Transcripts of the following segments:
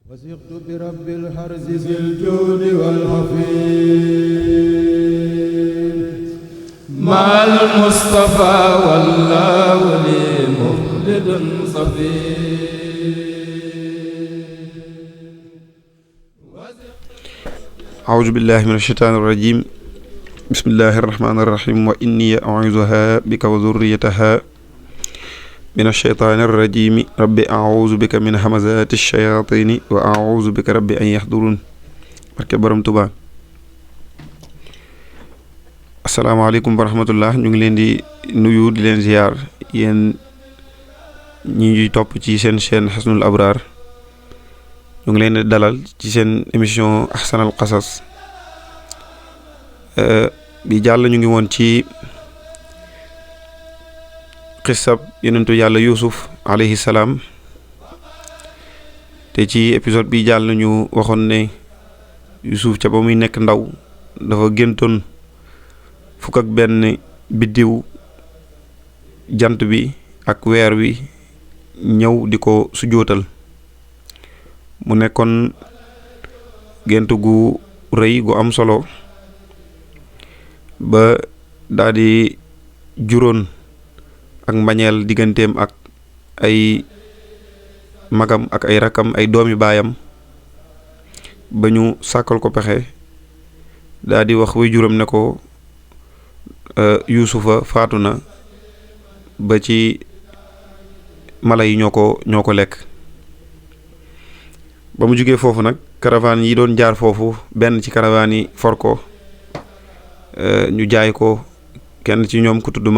وثقت برب الحرز ذي الجود والحفيظ مع المصطفى والله لي مخلد صفي. أعوذ بالله من الشيطان الرجيم. بسم الله الرحمن الرحيم. وإني أعوذها بك وذريتها من الشيطان الرجيم. رب أعوذ بك من همزات الشياطين وأعوذ بك رب أن يحضرون. barke borom Tuubaa. asalaamaaleykum wa rahmatullah. ñu ngi leen di nuyu di leen ziyaar yéen ñi ñuy topp ci seen chaîne Hisnul Abraar. ñu ngi leen di dalal ci seen émission Ahsanal Qasas. bi jàll ñu ngi woon ci xissab yonentu yàlla Yuusuf alayhi salaam, te ci épisode bi jàll ñu waxoon ne Yuusuf ca ba muy nekk ndaw dafa géntoon fukk ak benn biddiw, jant bi ak weer wi ñëw di ko sujjóotal. mu nekkoon gént gu rëy gu am solo ba daldi juróon ak mbañeel digganteem ak ay magam ak ay rakkam, ay doomi baayam, ba ñu sàkkal ko pexe daldi wax way juróom ne ko Yuusufa faatu na, ba ci mala yi ñoo ko lekk. ba mu jógee foofu nag caravane yi doon jaar foofu, benn ci caravane yi for ko, ñu jaay ko kenn ci ñoom ku tudd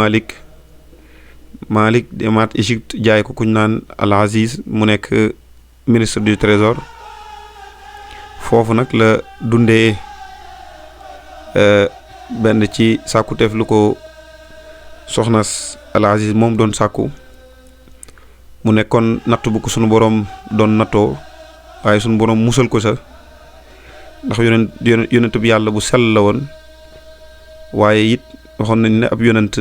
Malik demaat Égypte jaay ko kuñ naan Al Aziz, mu nekk ministre du trésor. foofu nag la dundee benn ci sàkkuteef lu ko soxnas Al Aziz moom doon sàkku. mu nekkoon natt bu ko sunu boroom doon nattoo, waaye sunu boroom musal ko sa, ndax yonent bi yàlla bu sell la woon. waaye it waxoon nañ ne ab yonent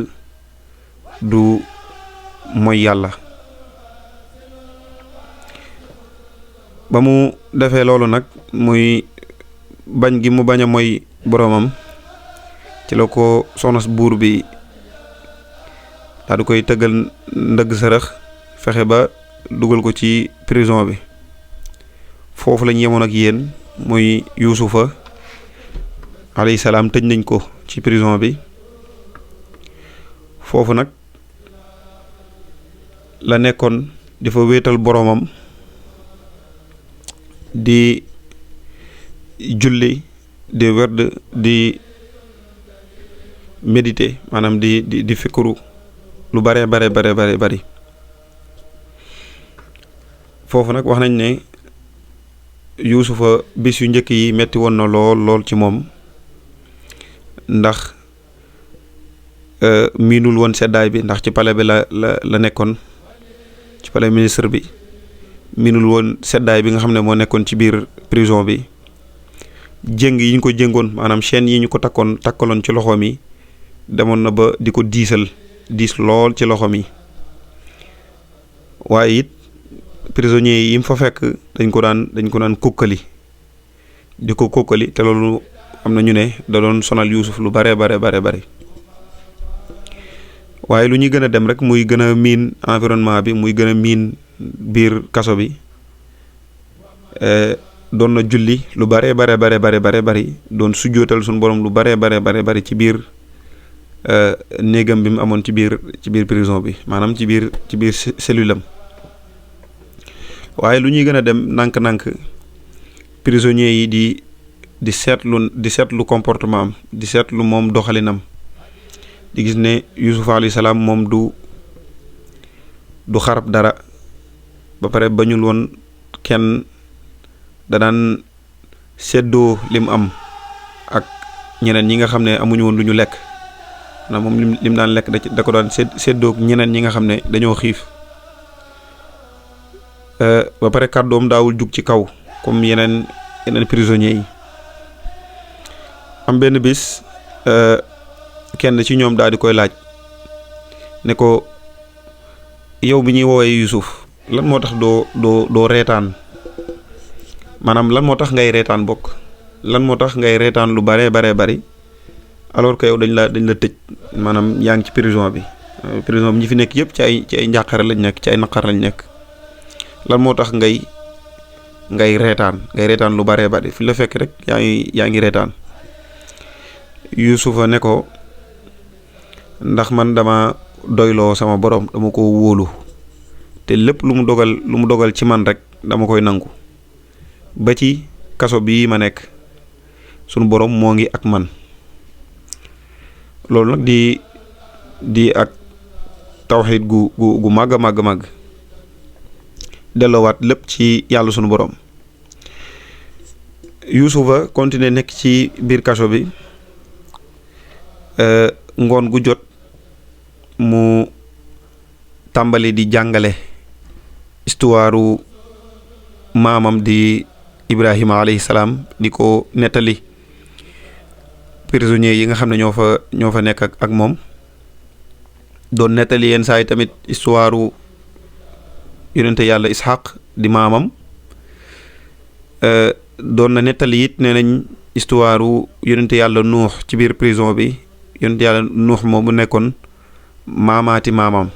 du mooy yàlla. ba mu defee loolu nag, muy bañ gi mu bañ a mooy boroomam, ci la ko soxna buur bi daal di koy tëggal ndëgg sërëx, fexe ba dugal ko ci prison bi. foofu lañ yemoon ak yéen, muy Yuusufa alayhi salaam tëj nañ ko ci prison bi. foofu nag la nekkoon di fa wéetal boroomam, di julli, di werd, di méditer, maanaam di fikru lu bare bari. foofu nag wax nañ ne Yuusufa bis yu njëkk yi metti woon na lool ci moom, ndax miinul woon seddaay bi, ndax ci palais bi la nekkoon, ci palais ministre bi. miinul woon seddaay bi nga xam ne moo nekkoon ci biir prison bi. jëng yi ñu ko jëngoon, maanaam chaîne yi ñu ko takkaloon ci loxoom yi, demoon na ba di ko diis lool ci loxoom yi. waaye it prisonniers yi mu fa fekk dañ ko daan kokkali, di ko kokkali, te loolu am na ñu ne da doon sonal Yuusuf lu bare. waaye lu ñuy gën a dem rek muy gën a miin environnement bi, muy gën a miin biir kaso bi, doon na julli lu bare bari, doon sujjootal suñu borom lu bare bari ci biir néegam bi mu amoon ci biir prison bi, maanaam ci biir cellule am. waaye lu ñuy gën a dem nànk-nànk, prisonniers yi di seetlu comportement am, di seetlu moom doxalinam, di gis ne Yuusuf alayhi salaam moom du xarab dara, ba pare bañul woon kenn, da daan seddoo lim am ak ñeneen ñi nga xam ne amuñu woon lu ñu lekk. na moom lim daan lekk da ko daan seddoo ñeneen ñi nga xam ne dañoo xiif. ba pare kàddoom daawul jug ci kaw comme yeneen prisonniers yi. am benn bis kenn ci ñoom daal di koy laaj ne ko, yow bi ñuy woowee Yuusuf lan moo tax doo reetaan maanaam lan moo tax ngay reetaan bokk lan moo tax ngay reetaan lu baree bari alors que yow dañ la tëj maanaam yaa ngi ci prison bi ñi fi nekk yëpp ci ay njàqare lañ nekk ci ay naqar lañ nekk lan moo tax ngay reetaan lu baree bari fi la fekk rek yaa ngi reetaan. Yuusufa ne ko ndax man dama doyloo sama borom dama ko wóolu te lépp lu mu dogal ci man rek dama koy nangu ba ci kaso bii ma nekk sunu borom moo ngi ak man. loolu nag di ak tawxiid gu màgg a màgg delloowaat lépp ci yàlla sunu borom. Yuusufa continuer nekk ci biir kaso bi ngoon gu jot mu tàmbali di jàngale histoire maamam di Ibrahima alayhi salaam di ko nettali prisonniers yi nga xam ne ñoo fa nekk ak moom doon nettali yenn saa yi tamit histoire yonente yàlla Ishaq di maamam doon na nettali it nee nañ histoire yonente yàlla Nuux ci biir prison bi yonente yàlla Nuux moom mu nekkoon maamaati maamam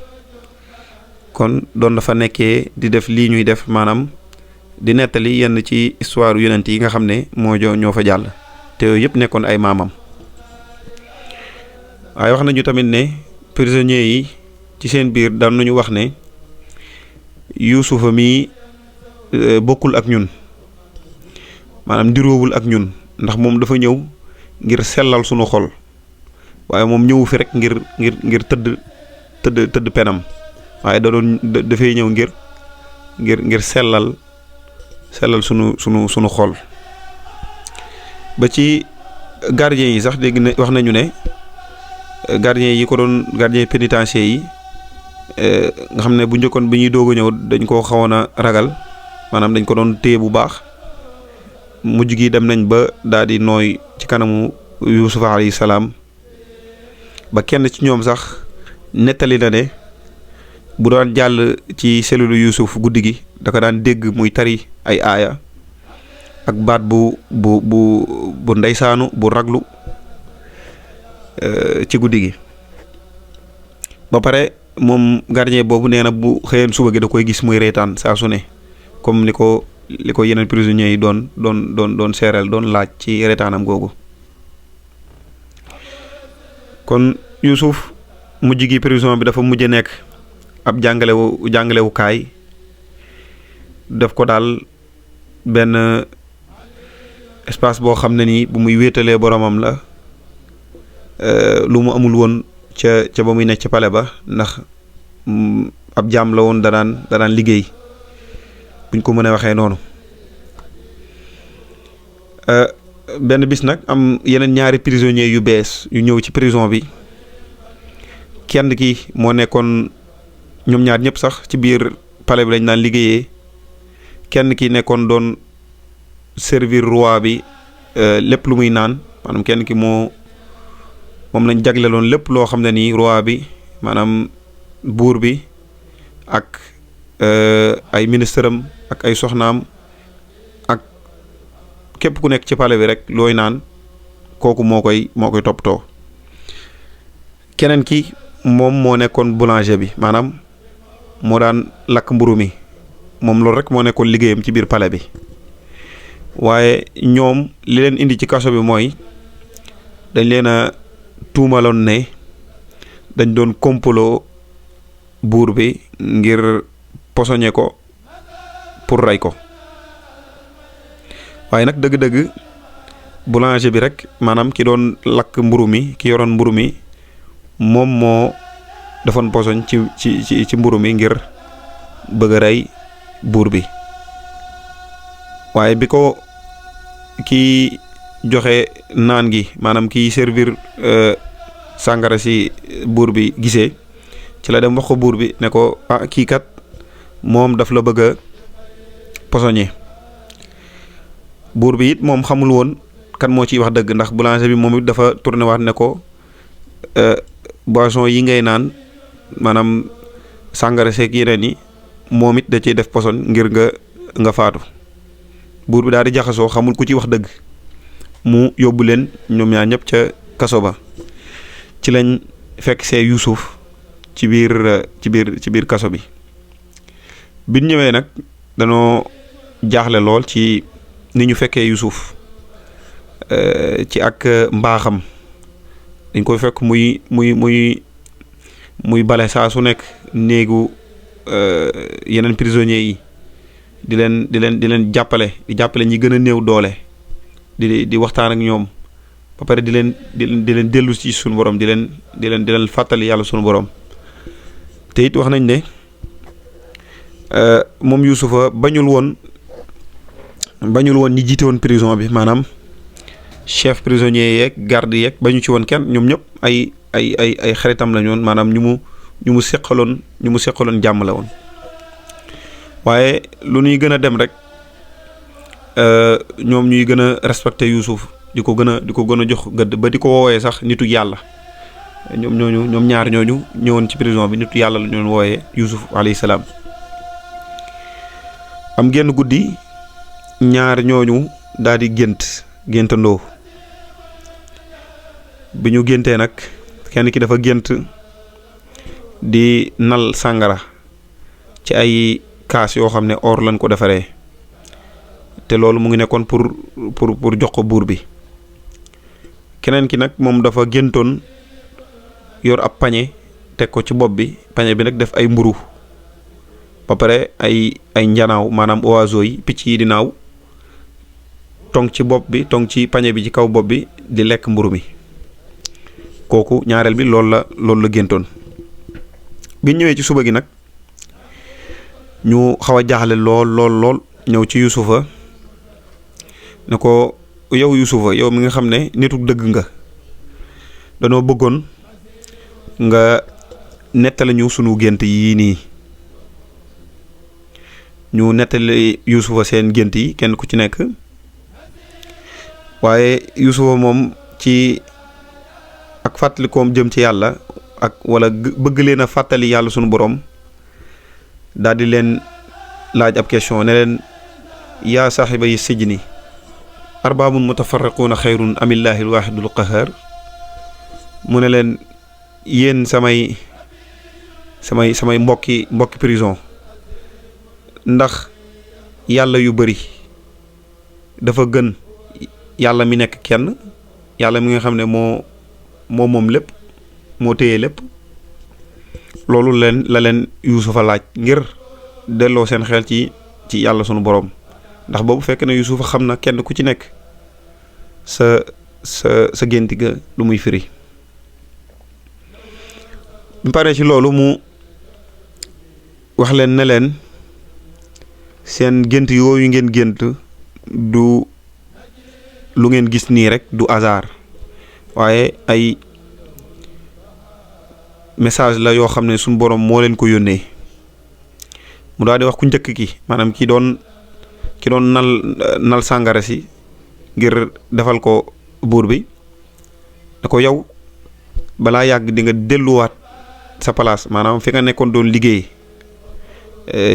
kon doon dafa nekkee di def lii ñuy def maanaam di nettali yenn ci histoire yonent yi nga xam ne ñoo fa jàll te yooyu yëpp nekkoon ay maamam. waaye wax nañu tamit ne prisonniers yi ci seen biir daan nañu wax ne Yuusufa mi bokkul ak ñun maanaam ndiroowul ak ñun ndax moom dafa ñëw ngir sellal sunu xol waaye moom ñëwu fi rek ngir tëdd penam waaye dafay ñëw ngir sellal sunu xol. ba ci gardien yi sax dégg na wax nañu ne gardien yi ko doon gardien pénitencier yi nga xam ne bu njëkkoon bi ñuy doog a ñëw dañ koo xawoon a ragal maanaam dañ ko doon téye bu baax mujj gi dem nañ ba daal di nooy ci kanamu Yuusuf alayhi salaam ba kenn ci ñoom sax nettali na ne bu daan jàll ci cellule Yuusuf guddi gi da ko daan dégg muy tari ay aaya ak baat bu ndeysaanu bu raglu ci guddi gi ba pare moom gardien boobu nee na bu xëyeen suba gi da koy gis muy reetaan saa su ne comme li ko yeneen prisonniers yi doon seereel doon laaj ci reetaanam googu. kon Yuusuf mujj gi prison bi dafa mujj nekk ab jàngalewukaay def ko daal benn espace boo xam ne nii bu muy wéetalee boromam la lu mu amul woon ca ba muy nekk ca pale ba ndax ab jaam la woon da daan liggéey buñ ko mën a waxee noonu. benn bis nag am yeneen ñaari prisonniers yu bees yu ñëw ci prison bi kenn ki moo nekkoon ñoom ñaar ñëpp sax ci biir palais bi lañ daan liggéeyee kenn ki nekkoon doon servir roi bi lépp lu muy naan maanaam kenn ki moom lañ jagleloon lépp loo xam ne nii roi bi maanaam buur bi ak ay ministre am ak ay soxnaam ak képp ku nekk ci palais bi rek looy naan kooku moo koy toppatoo. keneen ki moom moo nekkoon boulanger bi maanaam moo daan lakk mburu mi moom loolu rek moo nekkoon liggéeyam ci biir palais bi waaye ñoom li leen indi ci kaso bi mooy dañ leen a tuumaloon ne dañ doon complot buur bi ngir posoñe ko pour rey ko waaye nag dëgg-dëgg boulanger bi rek maanaam ki doon lakk mburu mi ki yoroon mburu mi moom moo defoon posoñ ci mburu mi ngir bëgg a rey buur bi waaye bi ko kii joxe naan gi maanaam kiy servir sàngara si buur bi gisee ci la dem wax ko buur bi ne ko kii kat moom daf la bëgg a posoñe buur bi it moom xamul woon kan moo ciy wax dëgg ndax boulanger bi moom it dafa tourné waat ne ko boisson yi ngay naan maanaam sàngara seeg yeneen yi moom it da ciy def poson ngir nga faatu buur bi daal di jaxasoo xamul ku ci wax dëgg mu yóbbu leen ñoom ñaar ñëpp ca kaso ba. ci lañ fekk see Yuusuf ci biir kaso bi biñ ñëwee nag danoo jaaxle lool ci ni ñu fekkee Yuusuf ci ak mbaaxam. dañ koy fekk muy bale saa su nekk néegu yeneen prisonniers yi di leen jàppale ñi gën a néew doole di waxtaan ak ñoom ba pare di leen dellu ci suñu borom di leen fàttali yàlla suñu borom. te it wax nañ ne moom Yuusufa bañul woon ñi jiite woon prison bi, maanaam chef prisonnier yeeg garde yeeg bañu ci woon kenn, ñoom ñëpp ay xaritam lañu woon, maanaam ñu mu seqaloon jàmm la woon. waaye lu ñuy gën a dem rek ñoom ñuy gën a respecté Yuusuf di ko gën a jox gëdd ba di ko woowee sax nitu yàlla. ñoom ñaar ñooñu ñëwoon ci prison bi nitu yàlla la ñu wooyee Yuusuf alayhi salaam. am genn guddi ñaar ñooñu daal di géntandoo. bi ñu géntee nag kenn ki dafa gént di nal sàngara ci ay kaas yoo xam ne or lañ ko defaree, te loolu mu ngi nekkoon pour jox ko buur bi. keneen ki nag moom dafa géntoon yor ab pañe teg ko ci bopp bi, pañe bi nag def ay mburu ba pare ay njanaaw, maanaam oiseaux yi picc yi di naaw tong ci bopp bi, tong ci pañe bi ci kaw bopp bi di lekk mburu mi. kooku ñaareel bi loolu la géntoon. bi ñëwee ci suba gi nag ñu xaw a jaaxle lool ñëw ci Yuusufa ne ko, yow Yuusufa, yow mi nga xam ne nitu dëgg nga, danoo bëggoon nga nettali ñu sunu gént yii nii. ñu nettali Yuusufa seen gént yi kenn ku ci nekk, waaye Yuusufa moom ci ak fàttalikoom jëm ci yàlla ak wala bëgg leen a fàttali yàlla sunu borom, daal di leen laaj ab question ne leen, yaa saaxiba yi sijni arbaabun mutafarriquuna xayrun amillaahi alwaahidul qahhaar. mu ne leen, yéen samay mbokki prison, ndax yàlla yu bari dafa gën yàlla mi nekk kenn, yàlla mi nga xam ne moom lépp, moo téye lépp. loolu la leen Yuusufa laaj ngir delloo seen xel ci yàlla sunu boroom, ndax boobu fekk na Yuusufa xam na kenn ku ci nekk sa génti ga lu muy firi. mu pare ci loolu mu wax leen ne leen, seen gént yooyu ngeen gént du lu ngeen gis nii rek, du hasard, waaye ay message la yoo xam ne suñu boroom moo leen ko yónnee. mu daal di wax ku njëkk ki, maanaam ki doon nal sàngara si ngir defal ko buur bi, da ko yow balaa yàgg di nga delluwaat sa place, maanaam fi nga nekkoon doon liggéey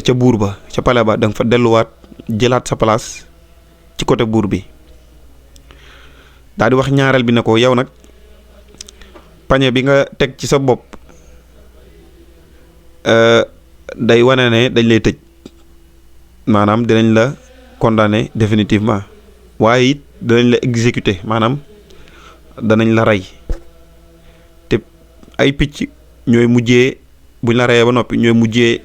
ca buur ba, ca pale ba, da nga fa delluwaat jëlaat sa place ci côté buur bi. daal di wax ñaareel bi ne ko, yow nag pañe bi nga teg ci sa bopp day wane ne dañ lay tëj, maanaam dinañ la condamné définitivement, waaye it danañ la exécuter, maanaam danañ la rey. te ay picc ñooy mujjee, buñ la reyee ba noppi, ñooy mujjee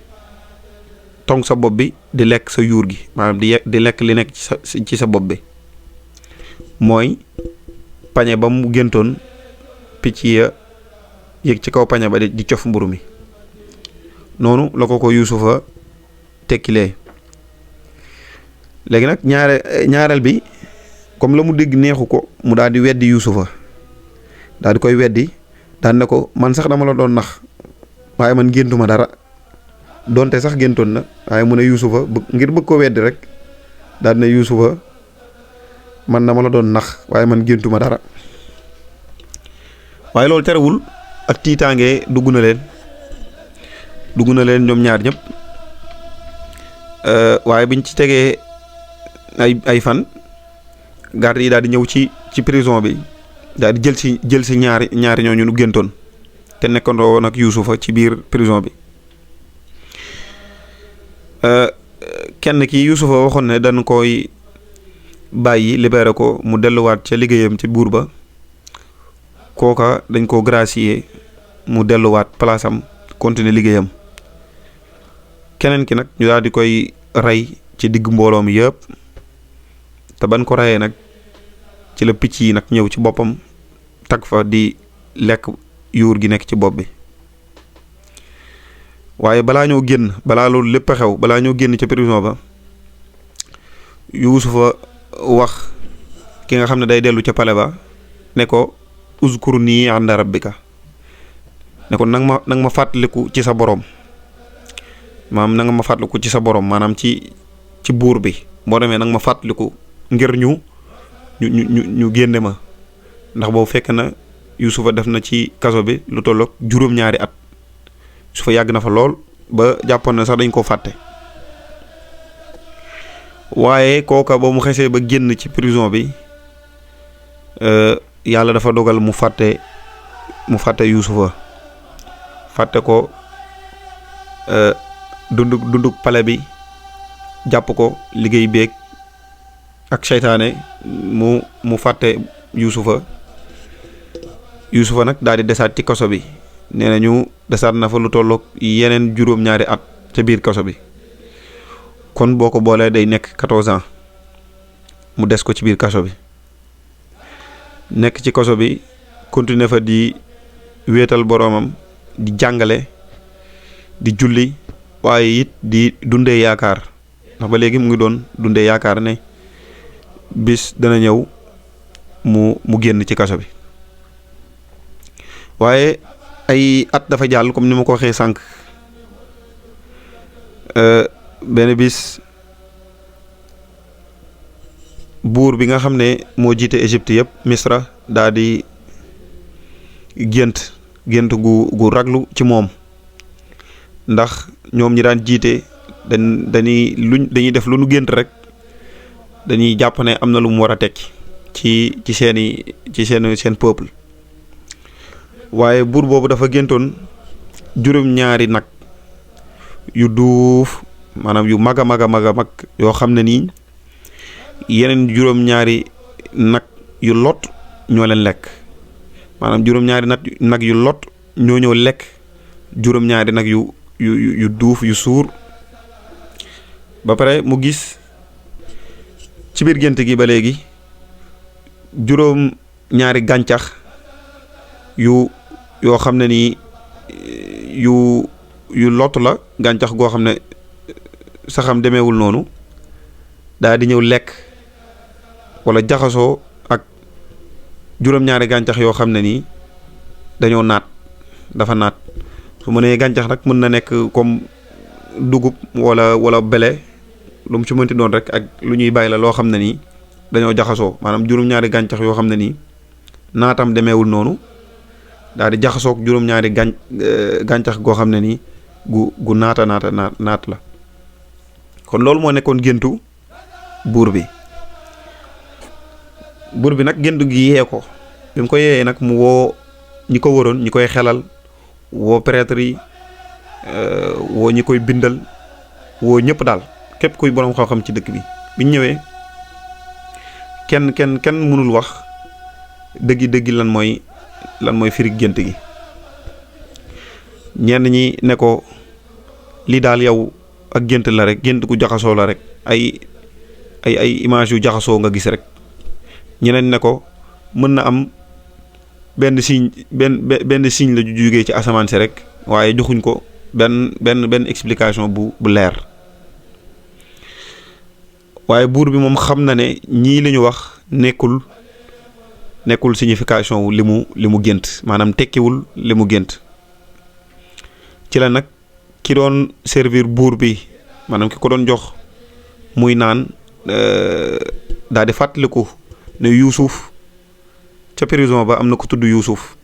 tong sa bopp bi di lekk sa yuur gi, maanaam di lekk li nekk ci sa bopp bi. mooy pañe ba mu géntoon, picc ya yéeg ci kaw pañe ba di cof mburu mi. noonu la ko Yuusufa tekkilee. léegi nag ñaareel bi comme la mu dégg neexu ko, mu daal di weddi Yuusufa, daal di koy weddi, daan ne ko, man sax dama la doon nax, waaye man géntuma dara. donte sax géntoon na, waaye mu ne Yuusufa ngir bëgg ko weddi rek, daal ne Yuusufa, man dama la doon nax, waaye man géntuma dara. waaye loolu terewul ak tiitaange dugg na leen ñoom ñaar ñëpp. waaye biñ ci tegee ay fan garde yi daal di ñëw ci prison bi daal di jël si ñaari ñooñu nu géntoon te nekkandoo woon ak Yuusufa ci biir prison bi. kenn ki Yuusufa waxoon ne dañ koy bàyyi libéré ko mu delluwaat ca liggéeyam ci buur ba, kooka dañ ko gracier mu delluwaat place am continuer liggéeyam. keneen ki nag ñu daal di koy rey ci digg mbooloo mi yëpp, te ban ko reyee nag ci la picc yi nag ñëw ci boppam tag fa di lekk yuur gi nekk ci bopp bi. waaye balaa ñoo génn, balaa loolu lépp a xew, balaa ñoo génn ca prison ba, Yuusufa wax ki nga xam ne day dellu ca pale ba ne ko uzkurni inda rabbika, ne ko nang ma fàttaliku ci sa borom, maanaam nanga ma fàttaliku ci sa borom, maanaam ci buur bi boo demee nanga ma fàttaliku ngir ñu génne ma, ndax boobu fekk na Yuusufa def na ci kaso bi lu tollook juróom-ñaari at. Yuusufa yàgg na fa lool ba jàppoon na sax dañ koo fàtte. waaye kooka ba mu xesee ba génn ci prison bi yàlla dafa dogal mu fàtte Yuusufa, fàtte ko, dunduk pale bi jàpp ko, liggéey beeg ak seytaane mu fàtte Yuusufa nag daal di desaat ci kaso bi. nee na ñu desaat na fa lu tollook yeneen juróom-ñaari at ca biir kaso bi, kon boo ko boolee day nekk 14 ans mu des ko ci biir kaso bi. nekk ci kaso bi continuer fa di wéetal boroomam, di jàngale, di julli, waaye it di dundee yaakaar, ndax ba léegi mu ngi doon dundee yaakaar ne bis dana ñëw mu génn ci kaso bi. waaye ay at dafa jàll comme ni ma ko waxee sànq. benn bis buur bi nga xam ne moo jiite Égypte yëpp, Misra, daa di gént gu raglu ci moom, ndax ñoom ñi daan jiite dañuy def lu nu gént rek dañuy jàpp ne am na lu mu war a tekki ci seen peuple. waaye buur boobu dafa géntoon juróom-ñaari nag yu duuf, maanaam yu mag a mag yoo xam ne nii yeneen juróom-ñaari nag yu lot ñoo leen lekk, maanaam juróom-ñaari nag yu lot ñoo ñëw lekk juróom-ñaari nag yu duuf yu suur. ba pare mu gis ci biir gént gi ba léegi juróom-ñaari gàncax yoo xam ne nii yu lot la, gàncax goo xam ne saxam demeewul noonu, daa di ñëw lekk wala jaxasoo ak juróom-ñaari gàncax yoo xam ne nii dañoo dafa naat. su ma nee gàncax nag mën na nekk comme dugub wala bele, lu mu ci mënti doon rek, ak lu ñuy bàyyi la loo xam ne nii dañoo jaxasoo, maanaam juróom-ñaari gàncax yoo xam ne nii naatam demeewul noonu, daal di jaxasoog juróom-ñaari gàncax goo xam ne nii gu naat la. kon loolu moo nekkoon géntu buur bi nag géntu gi yee ko. bi mu ko yeeyee nag mu woo ñi ko waroon, ñi koy xelal, woo prêtre yi, woo ñi koy bindal, woo ñëpp daal, képp kuy boroom xam-xam ci dëkk bi. biñ ñëwee kenn mënul wax dëggi lan mooy firi gént gi. ñenn ñi ne ko lii daal yow ak gént la rek, gént gu jaxasoo la rek, ay image yu jaxasoo nga gis rek. ñeneen ne ko mën na am benn signe la ju jógee ci asamaan si rek, waaye joxuñ ko benn explication bu leer. waaye buur bi moom xam na ne ñii li ñu wax nekkul signification wu li mu gént, maanaam tekkiwul li mu gént. ci la nag ki doon servir buur bi, maanaam ki ko doon jox muy naan, daal di fàttaliku ne Yuusuf ca prison ba am na ko tudd Yuusuf,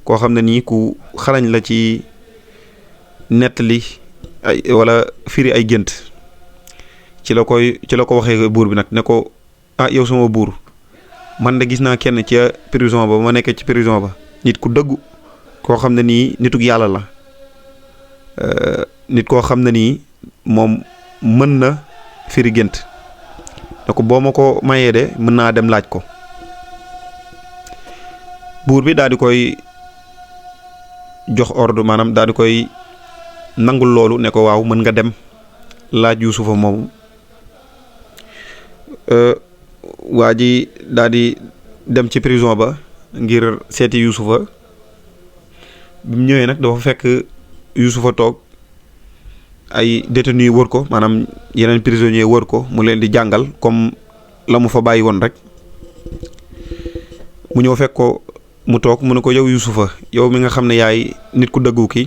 koo xam ne nii ku xarañ la ci nettali wala firi ay gént. ci la ko waxee buur bi nag ne ko ah yow sama buur man de gis naa kenn ca prison ba ma nekkee ci prison ba nit ku dëggu koo xam ne nii nitug yàlla la nit koo xam ne nii moom mën na firi gént ne ko boo ma ko mayee de mën naa dem laaj ko. buur bi daal di koy jox ordre maanaam daal di koy nangul loolu ne ko waaw mën nga dem laaj Yuusufa moomu. waa ji daal di dem ci prison ba ngir seeti Yuusufa bi mu ñëwee nag dafa fekk Yuusufa toog ay détenus wër ko maanaam yeneen prisonniers wër ko mu leen di jàngal comme la mu fa bàyyi woon rek mu ñëw fekk ko mu toog mu ne ko yow Yuusufa yow mi nga xam ne yaay nit ku dëggu ki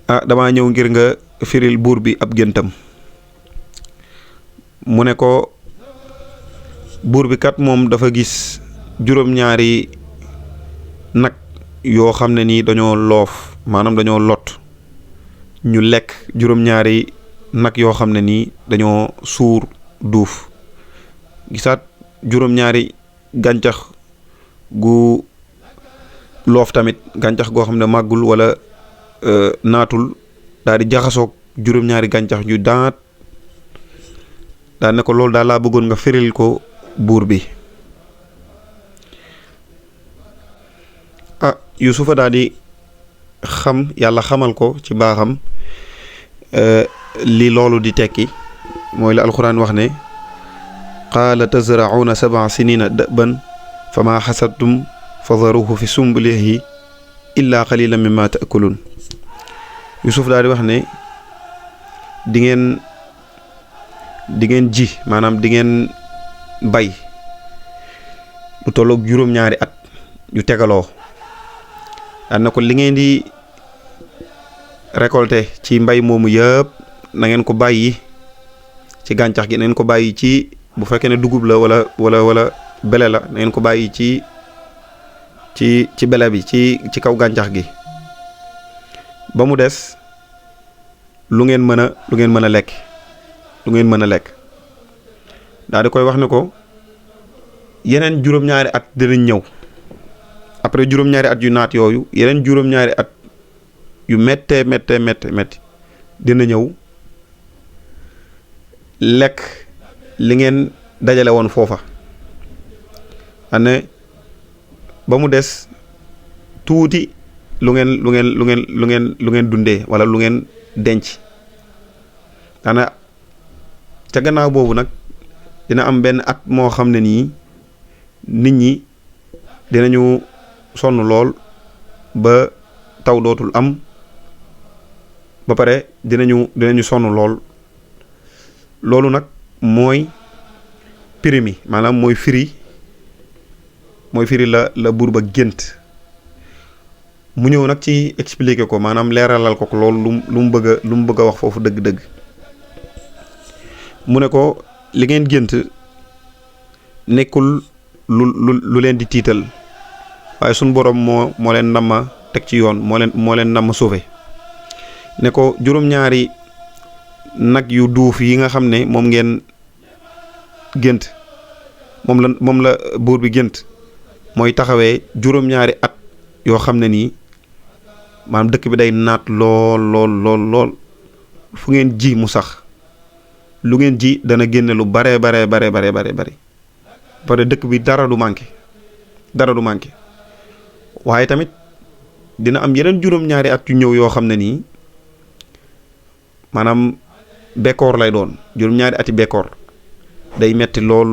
ah damaa ñëw ngir nga firil buur bi ab géntam. mu ne ko buur bi kat moom dafa gis juróom-ñaari nag yoo xam ne nii dañoo loof maanaam dañoo lot ñu lekk juróom-ñaari nag yoo xam ne nii dañoo suur duuf gisaat juróom-ñaari gàncax gu loof tamit gàncax goo xam ne màggul wala naatul daal di jaxasoog juróom-ñaari gàncax yu daat daal ne ko loolu daal laa bëggoon nga firil ko buur bi. ah Yuusufa daal di xam yàlla xamal ko ci baaxam li loolu di tekki mooy la alxuraan wax ne qaala tazra'uuna 7 sinina da'ban fama xasadtum fadaruhu fi sumbulihi illa qalilan mimma ta'kulun. Yuusuf daal di wax ne di ngeen ji maanaam di ngeen bay lu tolloog juróom-ñaari at yu tegaloo daan na ko li ngeen di récolter ci mbay moomu yëpp na ngeen ko bàyyi ci gàncax gi na ngeen ko bàyyi ci bu fekkee ne dugub la wala bele la na ngeen ko bàyyi ci bele bi ci kaw gàncax gi ba mu des lu ngeen mën a lekk daal di koy wax ne ko yeneen juróom-ñaari at dinañ ñëw après juróom-ñaari at yu naat yooyu yeneen juróom-ñaari at yu méttee dina ñëw lekk li ngeen dajale woon foofa ane ba mu des tuuti lu ngeen dundee wala lu ngeen denc ana ca gannaaw boobu nag dina am benn at moo xam ne nii nit ñi dinañu sonn lool ba taw dootul am ba pare dinañu sonn lool loolu nag mooy prix mi maanaam mooy firi la buur ba gént mu ñëw nag ci expliquer ko maanaam leeralal ko loolu lu mu bëgg a wax foofu dëgg-dëgg mu ne ko li ngeen gént nekkul lu leen di tiital waaye suñ borom moo leen nama teg ci yoon moo leen nama sauver ne ko juróom-ñaari nag yu duuf yi nga xam ne moom ngeen gént moom la buur bi gént mooy taxawee juróom-ñaari at yoo xam ne nii maanaam dëkk bi day naat lool fu ngeen ji mu sax lu ngeen ji dana génne lu bare pare dëkk bi dara du manqué waaye tamit dina am yeneen juróom-ñaari at yu ñëw yoo xam ne nii maanaam bekkoor lay doon juróom-ñaari ati bekkoor day metti lool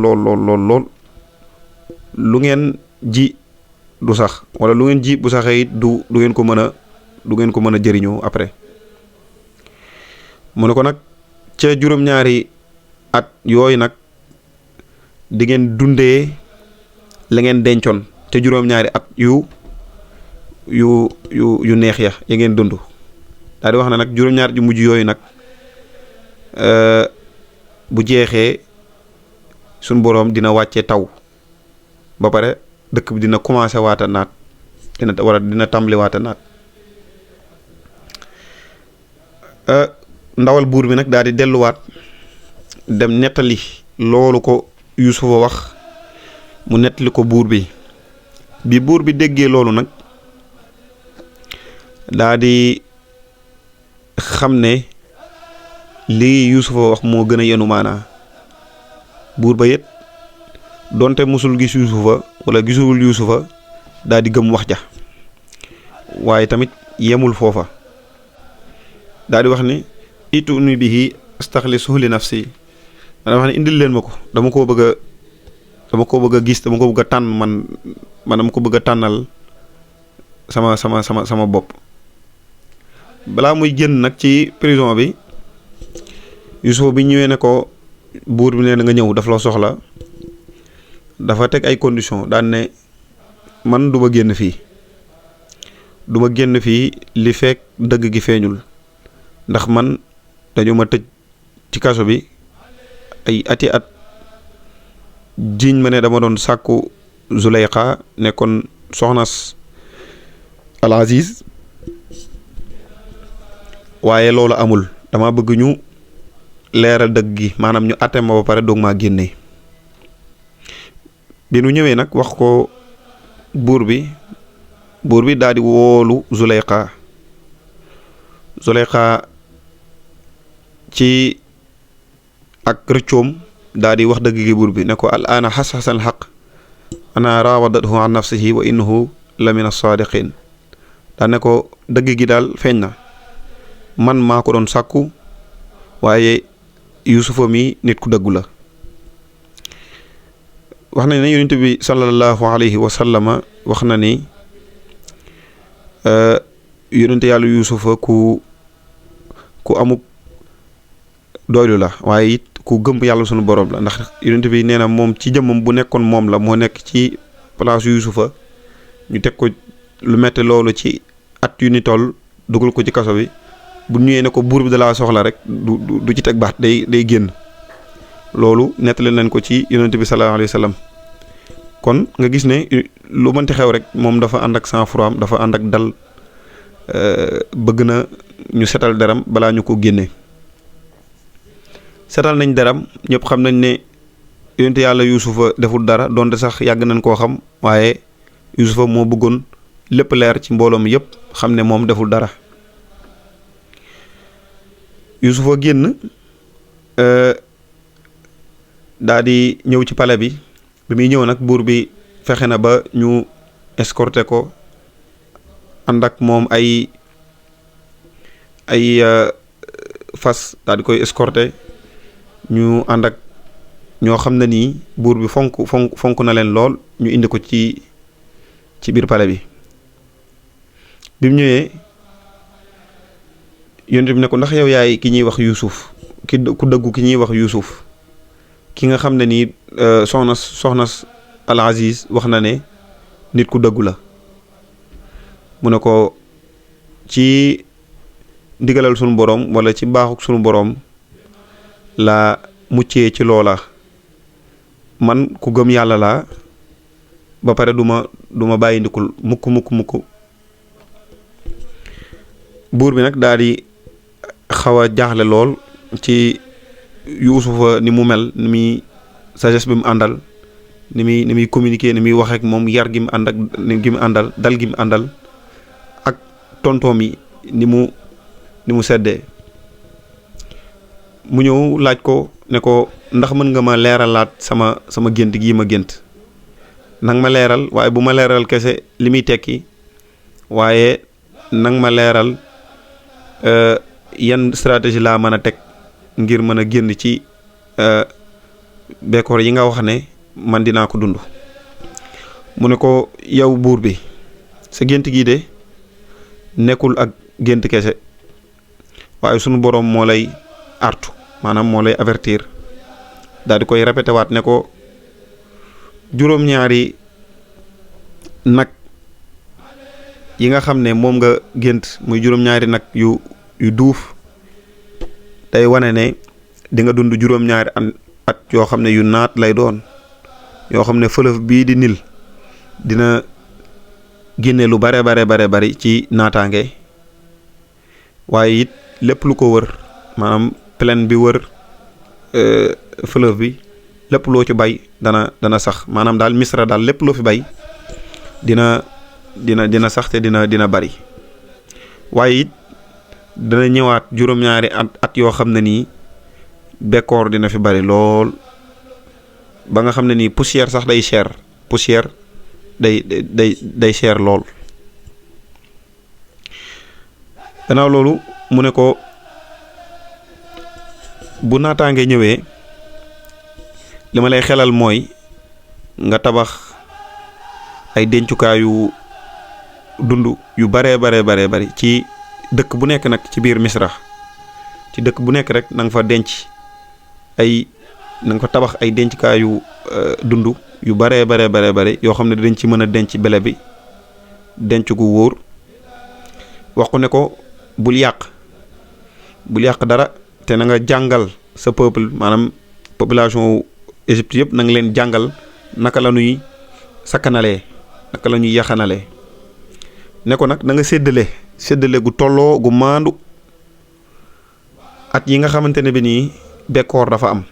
lu ngeen ji du sax wala lu ngeen ji bu saxee it du ngeen ko mën a jëriñoo après mu ne ko nag ca juróom-ñaari at yooyu nag di ngeen dundee la ngeen dencoon te juróom-ñaari at yu neex ya ngeen dund daal di wax ne nag juróom-ñaari yu mujj yooyu nag bu jeexee suñ boroom dina wàcce taw ba pare dëkk bi dina commencé waata naat dina tàmbali waata naat ndawal buur bi nag daal di delluwaat dem nettali loolu ko Yuusufa wax mu nettali ko buur bi buur bi déggee loolu nag daa di xam ne lii Yuusufa wax moo gën a yenu maanaa buur ba yit donte musul gis Yuusufa wala gisuwul Yuusufa daa di gëm wax ja waaye tamit yemul foofa daa di wax ne ituni bihi astaxlisuhu li nafsi daa wax ne indil leen ma ko dama koo bëgg a gis dama ko bëgg a tànn man dama ko bëgg a tànnal sama bopp. balaa muy génn nag ci prison bi Yuusufa bi ñëwee ne ko buur bi nee na nga ñëw daf la soxla dafa teg ay conditions daan ne man du ma génn fii li fekk dëgg gi feeñul ndax man dañu ma tëj ci kaso bi ay ati at jiiñ ma ne dama doon sàkku Zuleyxa nekkoon soxnas Al Aziz waaye loolu amul dama bëgg ñu leeral dëgg gi maanaam ñu àtte ma ba pare doog maa génne bi nu ñëwee nag wax ko buur bi daal di woolu Zuleyxa ci ak rëccoom daal di wax dëgg gi buur bi ne ko al aana xas-xasal xaq ana raawadathu an nafsihi wa innahu la min as-saadiqin daa ne ko dëgg gi daal feeñ na man maa ko doon sàkku waaye Yuusufa mi nit ku dëggu la wax na ne yonent bi sallallahu alayhi wa sallama wax na ni yonent yàlla Yuusufa ku amuk doylu la waaye it ku gëm yàlla sunu borom la ndax yonent bi nee na moom ci jëmmam bu nekkoon moom la moo nekk ci place Yuusufa ñu teg ko lu metti loolu ci at yu ni toll dugal ko ci kaso bi bu ñëwee ne ko buur bi dalaa soxla rek du ci teg baat day génn loolu nettali nañ ko ci yonent bi sallallahu alayhi wa sallam kon nga gis ne lu mënti xew rek moom dafa ànd ak sang-froid dafa ànd ak dal bëgg na ñu setal deram balaa ñu ko génne setal nañ deram ñëpp xam nañ ne yonent yàlla Yuusufa deful dara donte sax yàgg nañ koo xam waaye Yuusufa moo bëggoon lépp leer ci mbooloo mi yëpp xam ne moom deful dara Yuusufa génn daa di ñëw ci palais bi muy ñëw nag buur bi fexe na ba ñu escorté ko ànd ak moom ay fas daal di koy escorté ñu ànd ak ñoo xam ne nii buur bi fonk na leen lool ñu indi ko ci biir palais bi bi mu ñëwee yonent bi ne ko ndax yow yaay ki ñuy wax Yuusuf ku dëggu ki ñuy wax Yuusuf ki nga xam ne nii soxnas Al Aziz wax na ne nit ku dëggu la mu ne ko ci ndigalal sunu boroom walla ci baaxuk sunu boroom la muccee ci loola man ku gëm yàlla laa ba pare du ma bàyyi ndikul mukk buur bi nag daal di xaw a jaaxle lool ci Yuusufa ni mu mel ni muy sagesse bi mu àndal ni muy communiquer ni muy wax ak moom yar gi mu ànd ak gi mu àndal dal gi mu àndal ak tontoom yi ni mu seddee mu ñëw laaj ko ne ko ndax mën nga ma leeralaat sama gént gii ma gént nang ma leeral waaye bu ma leeral kese li muy tekki waaye nang ma leeral yan stratégie laa mën a teg ngir mën a génn ci bekkoor yi nga wax ne man dinaa ko dund mu ne ko yow buur bi sa gént gii de nekkul ak gént kese waaye sunu boroom moo lay artu maanaam moo lay avertir daal di koy répété waat ne ko juróom-ñaari nag yi nga xam ne moom nga gént muy juróom-ñaari nag yu duuf day wane ne di nga dund juróom-ñaari at yoo xam ne yu naat lay doon yoo xam ne fleuve bii di Nil dina génne lu bari ci naataange waaye it lépp lu ko wër maanaam plaine bi wër fleuve bi lépp loo ci bay dana sax maanaam daal Misra daal lépp loo fi bay dina sax te dina bari waaye it dana ñëwaat juróom-ñaari at yoo xam ne nii bekkoor dina fi bari lool ba nga xam ne nii poussière sax day cher poussière day cher lool. gannaaw loolu mu ne ko bu naataange ñëwee li ma lay xelal mooy nga tabax ay dencukaayu dund yu baree bari ci dëkk bu nekk nag ci biir Misra ci dëkk bu nekk rek na nga fa denc na nga fa tabax ay dencukaayu dund yu baree bari yoo xam ne dañ ci mën a denc bele bi denc gu wóor wax ko ne ko bul yàq dara te na nga jàngal sa peuple maanaam population Égypte yëpp na nga leen jàngal naka la ñuy sakkanalee naka la ñuy yaxanalee ne ko nag na nga séddale gu tolloo gu maandu at yi nga xamante ne bi nii bekkoor dafa am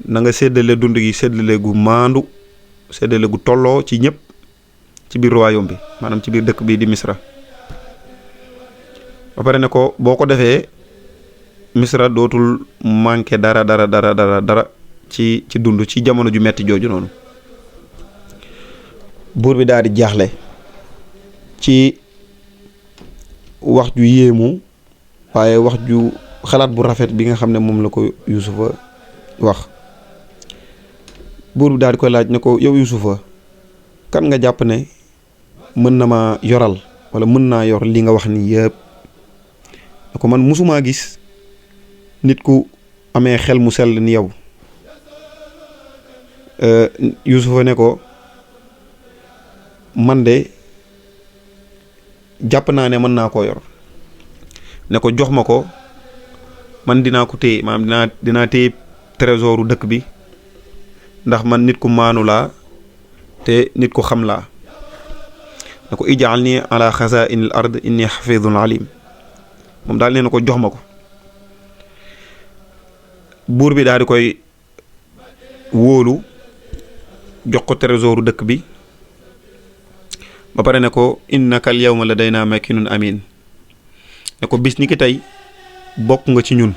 na nga séddale dund gi séddale gu maandu séddale gu tolloo ci ñëpp ci biir royaume bi maanaam ci biir dëkk bii di Misra ba pare ne ko boo ko defee Misra dootul manqué dara ci dund ci jamono ju metti jooju noonu. buur bi daal di jaaxle ci wax ju yéemu waaye wax ju xalaat bu rafet bi nga xam ne moom la ko Yuusufa wax. buur bi daal di koy laaj ne ko yow Yuusufa kan nga jàpp ne mën na ma yoral wala mën naa yor li nga wax ni yëpp. ne ko man musumaa gis nit ku amee xel mu sell ni yow. Yuusufa ne ko man de jàpp naa ne mën naa koo yor. ne ko jox ma ko man dinaa ko téye maanaam dinaa téye trésoru dëkk bi ndax man nit ku maanu laa te nit ku xam laa. ne ko ij'alni ala xazaa'inil ard inni xafidun alim. moom daal nee na ko jox ma ko. buur bi daal di koy wóolu jox ko trésoru dëkk bi ba pare ne ko innaka al yawma ladaynaa makinun amin. ne ko bis ni ki tey bokk nga ci ñun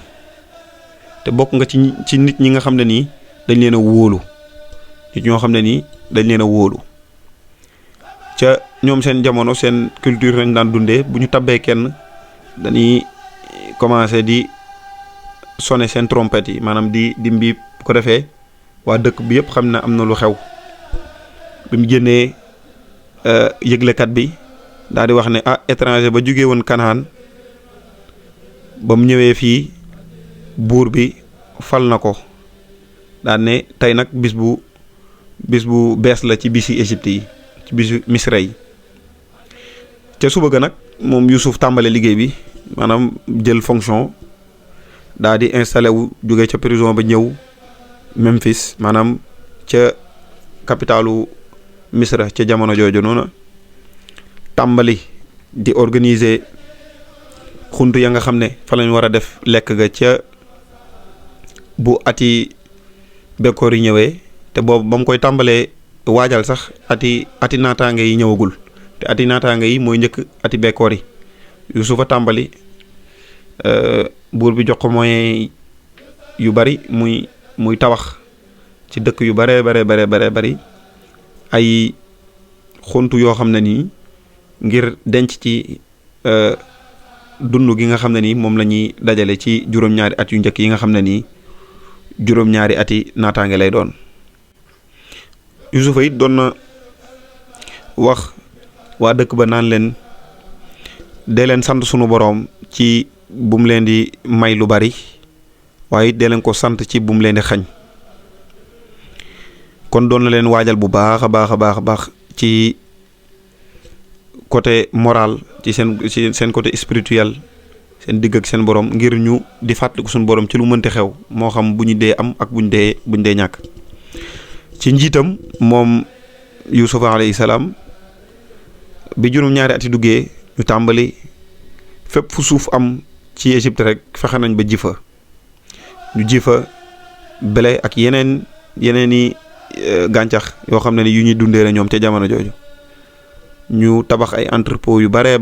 te bokk nga ci nit ñi nga xam ne nii dañ leen a wóolu nit ñoo xam ne nii dañ leen a wóolu. ca ñoom seen jamono seen culture lañ daan dundee bu ñu tabbee kenn dañuy commencé di sonné seen trompette yi maanaam di mbiib bu ko defee waa dëkk bi yëpp xam ne am na lu xew. bi mu génnee yëglekat bi daal di wax ne étranger ba jógee woon Kanaan ba mu ñëwee fii buur bi fal na ko daan ne tey nag bis bu bees la ci bisi Égypte yi ci bisu Misra yi. ca suba ga nag moom Youssouf tàmbale liggéey bi maanaam jël fonction daa di installé wu jóge ca prison ba ñëw Memphis maanaam ca capitalu Misra ca jamono jooju noonu tàmbali di organiser xuntu ya nga xam ne fa lañ war a def lekk ga ca bu ati bekkoor yi ñëwee te boobu ba mu koy tàmbalee waajal sax ati naataange yi ñëwagul te ati naataange yi mooy njëkk ati bekkoor yi Yuusufa tàmbali buur bi jox ko moyen yu bari muy tabax ci dëkk yu bare bari ay xuntu yoo xam ne nii ngir denc ci dund gi nga xam ne nii moom la ñuy dajale ci juróom-ñaari at yu njëkk yi nga xam ne nii juróom-ñaari ati naataange lay doon. Yuusufa it doon na wax waa dëkk ba naan leen dee leen sant sunu boroom ci bu mu leen di may lu bari waaye dee leen ko sant ci bu mu leen di xañ. kon doon na leen waajal bu baax a baax ci côté moral ci seen côté spirituel seen digg ak seen borom ngir ñu di fàttaliku suñu borom ci lu mënti xew moo xam bu ñu dee am ak bu ñu dee ñàkk. ci njiitam moom Yuusufa alayhi salaam bi juróom-ñaari ati duggee ñu tàmbali fépp fu suuf am ci Égypte rek fexe nañ ba ji fa ñu ji fa blé ak yeneen i gàncax yoo xam ne ni yu ñuy dundee la ñoom ca jamono jooju ñu tabax ay entrepôt yu bare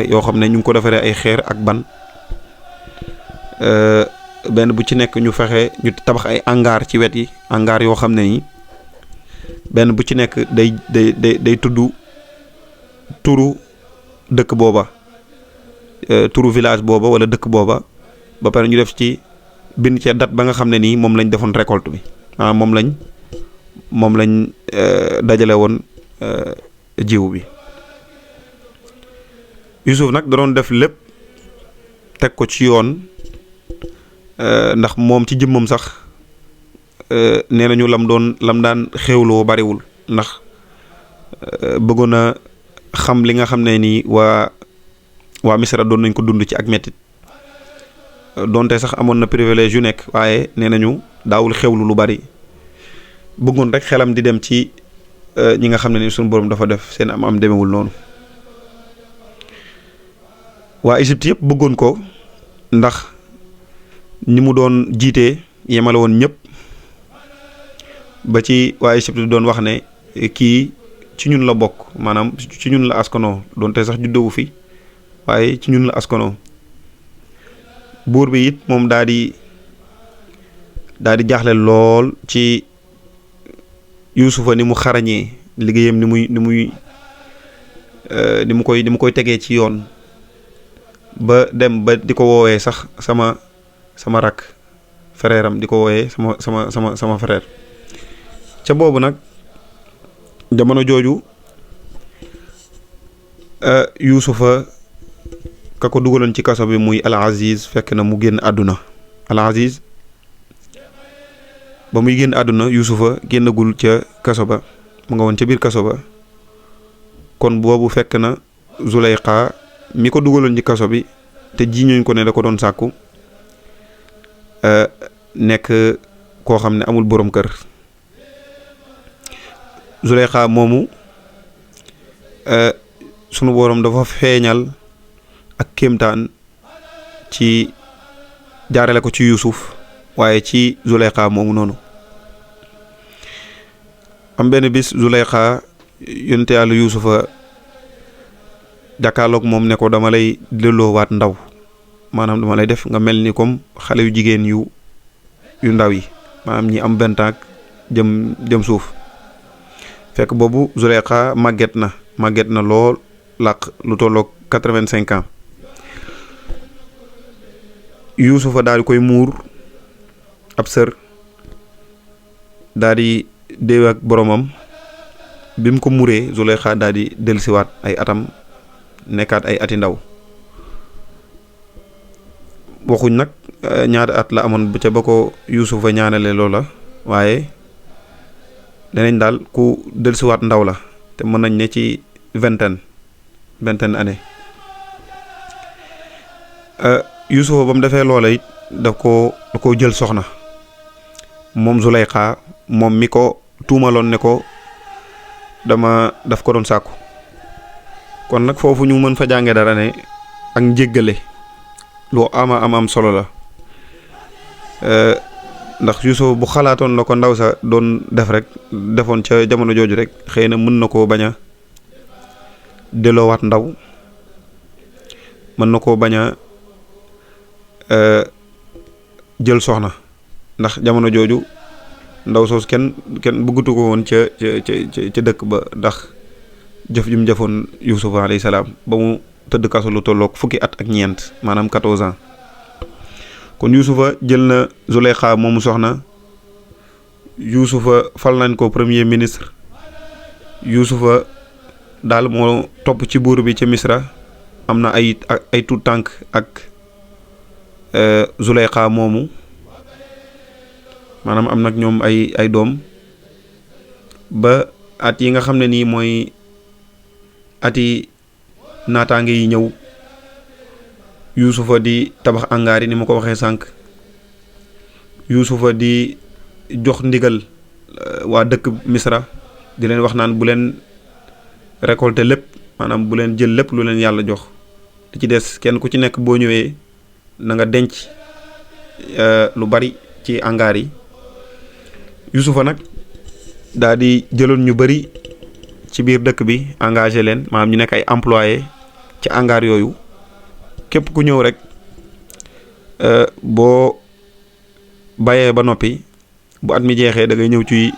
yoo xam ne ñu ngi ko defaree ay xeer ak ban benn bu ci nekk ñu fexe ñu tabax ay hangar ci wet yi hangar yoo xam ne ni benn bu ci nekk day tudd turu dëkk booba turu village booba wala dëkk booba ba pare ñu def ci bind ci date ba nga xam ne nii moom lañ defoon récolte bi maanaam moom lañ dajale woon jiw bi. Yuusuf nag da doon def lépp teg ko ci yoon ndax moom ci jëmmam sax nee nañu lam daan xéwloo bariwul ndax bëggoon a xam li nga xam ne nii waa Misra doon nañ ko dund ci ak mettit donte sax amoon na privilège yu nekk waaye nee nañu daawul xewlu lu bari bëggoon rek xelam di dem ci ñi nga xam ne ni suñu borom dafa def seen am demewul noonu. waa Égypte yëpp bëggoon ko ndax ñi mu doon jiitee yemale woon ñëpp ba ci waa Égypte doon wax ne kii ci ñun la bokk maanaam ci ñun la askanoo donte sax juddoowu fi waaye ci ñun la askanoo. buur bi it moom daa di jaaxle lool ci Yuusufa ni mu xarañee liggéeyam ni mu koy tegee ci yoon ba dem ba di ko woowee sax sama rakk frère am di ko woowee sama frère. ca boobu nag jamono jooju Yuusufa ka ko dugaloon ci kaso bi muy Al Aziz fekk na mu génn àdduna. Al Aziz ba muy génn àdduna Yuusufa génnagul ca kaso ba mu nga woon ca biir kaso ba kon boobu fekk na Zuleyxa mi ko dugaloon ci kaso bi te jiiñuñ ko ne da ko doon sàkku nekk koo xam ne amul borom kër. Zuleyxa moomu sunu borom dafa feeñal ak kéemtaan ci jaarale ko ci Yuusuf waaye ci Zuleyxa moomu noonu. am benn bis Zuleyxa yonte yàlla Yuusufa jàkkaarloog moom ne ko dama lay delloowaat ndaw maanaam dama lay def nga mel ni comme xale yu jigéen yu ndaw yi maanaam ñi am 20 ans jëm suuf. fekk boobu Zuleyxa màgget na lool làq lu tolloog 85 ans. Yuusufa daal di koy muur ab sër daal di déew ak boromam bi mu ko muree Zuleyxa daal di dellusiwaat ay atam nekkaat ay ati ndaw. waxuñ nag ñaata at la amoon ba ko Yuusufa ñaanale loola waaye danañ daal ku dellusiwaat ndaw la te mën nañ ne ci vingtaine année. Yuusufa ba mu defee loola it da ko jël soxna moom Zuleyxa moom mi ko tuumaloon ne ko daf ko doon sàkku. kon nag foofu ñu mën fa jànge dara ne ak njéggale lu am solo la ndax Yuusufa bu xalaatoon la ko ndaw sa doon def rek defoon ca jamono jooju rek xëy na mën na koo bañ a delloowaat ndaw mën na koo bañ a jël soxna ndax jamono jooju ndaw soos kenn bëggatu ko woon ca dëkk ba ndax jëf ju mu jëfoon Yuusufa alayhi salaam ba mu tëdd kaso lu tolloog fukki at ak ñeent maanaam 14 ans. kon Yuusufa jël na Zuleyxa moomu soxna. Yuusufa fal nañ ko premier ministre. Yuusufa daal moo topp ci buur bi ca Misra am na ay tuut tànk ak Zuleyxa moomu maanaam am nag ñoom ay doom ba at yi nga xam ne nii mooy ati naataange yi ñëw Yuusufa di tabax angaar yi ni ma ko waxee sànq. Yuusufa di jox ndigal waa dëkk Misra di leen wax naan bu leen récolter lépp maanaam bu leen jël lépp lu leen yàlla jox li ci des kenn ku ci nekk boo ñëwee na nga denc lu bari ci angaar yi. Yuusufa nag daa di jëloon ñu bari ci biir dëkk bi engagé leen maanaam ñu nekk ay employé ci angaar yooyu képp ku ñëw rek boo bayee ba noppi bu at mi jeexee da ngay ñëw ci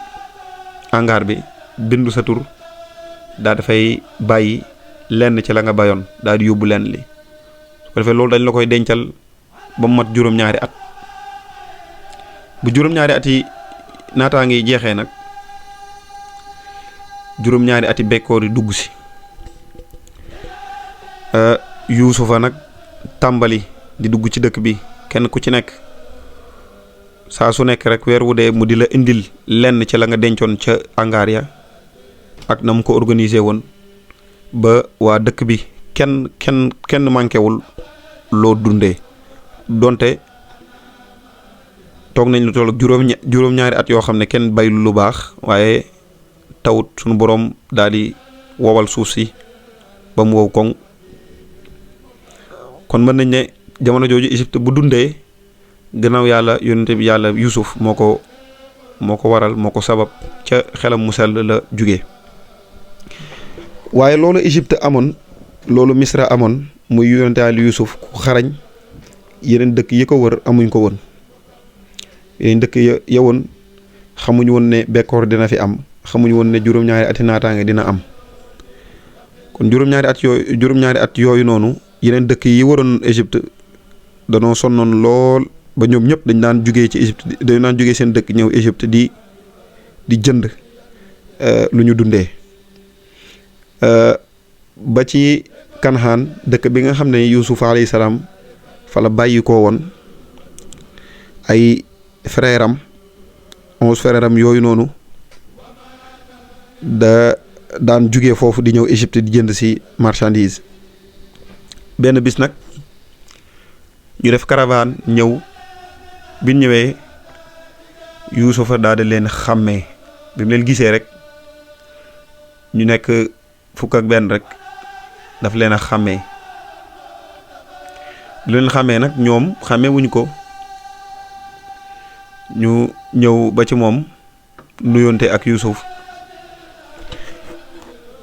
angaar bi bindu sa tur daa dafay bàyyi lenn ci la nga bayoon daal di yóbbu lenn li su ko defee loolu dañ la koy dencal ba mu mat juróom-ñaari at bu juróom-ñaari at yi naataa ngi jeexee nag juróom-ñaari ati bekkoor yi dugg si Yuusufa nag tàmbali di dugg ci dëkk bi kenn ku ci nekk saa su nekk rek weer wu dee mu di la indil lenn ci la nga dencoon ca angaar ya ak na mu ko organisé woon ba waa dëkk bi kenn manqué wul loo dundee donte toog nañ lu toll juróom-ñaari at yoo xam ne kenn baylu lu baax waaye tawut sunu boroom daal di wowal suuf si ba mu wow koŋ kon mën nañ ne jamono jooju Égypte bu dundee gannaaw yàlla yonente bi yàlla Yuusuf moo ko waral moo ko sabab ca xelam mu sell la jóge waaye loolu Égypte amoon loolu Misra amoon muy yonente yàlla Yuusuf ku xarañ yeneen dëkk yi ko wër amuñ ko woon yeneen dëkk ya woon xamuñu woon ne bekkoor dina fi am xamuñu woon ne juróom-ñaari ati naataange dina am kon juróom-ñaari at yooyu noonu yeneen dëkk yi waroon Égypte danoo sonnoon lool ba ñoom ñëpp dañ daan jugee ci Égypte dañ daan jugee seen dëkk ñëw Égypte di jënd lu ñu dundee ba ci Kanaan dëkk bi nga xam ne Yuusuf alayhi salaam fa la bàyyi ko woon ay frère am 11 frère am yooyu noonu daan jugee foofu di ñëw Égypte di jënd ci marchandise benn bis nag ñu def caravane ñëw bi ñëwee Yuusufa daal di leen xàmmee bi mu leen gisee rek ñu nekk fukk ak benn rek daf leen a xàmmee lu leen xàmmee nag ñoom xàmmee wuñ ko ñu ñëw ba ci moom nuyoonte ak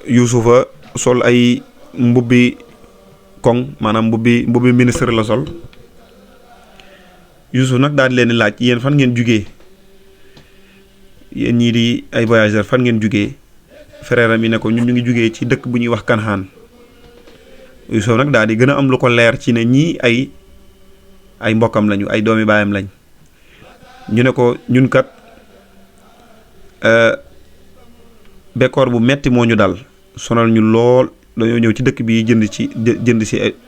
Yuusufa sol ay mbubbi koŋ maanaam mbubbi ministre la sol Yuusuf nag daal di leen laaj yéen fan ngeen jugee yéen ñii di ay voyageurs fan ngeen jugee frère am yi ne ko ñun ñu ngi jugee ci dëkk bu ñuy wax Kanaan Yuusuf nag daal di gën a am lu ko leer ci ne ñii ay mbokkam lañu ay doomi baayam lañ ñu ne ko ñun kat bekkoor bu metti moo ñu dal sonal ñu lool dañoo ñëw ci dëkk bi jënd ci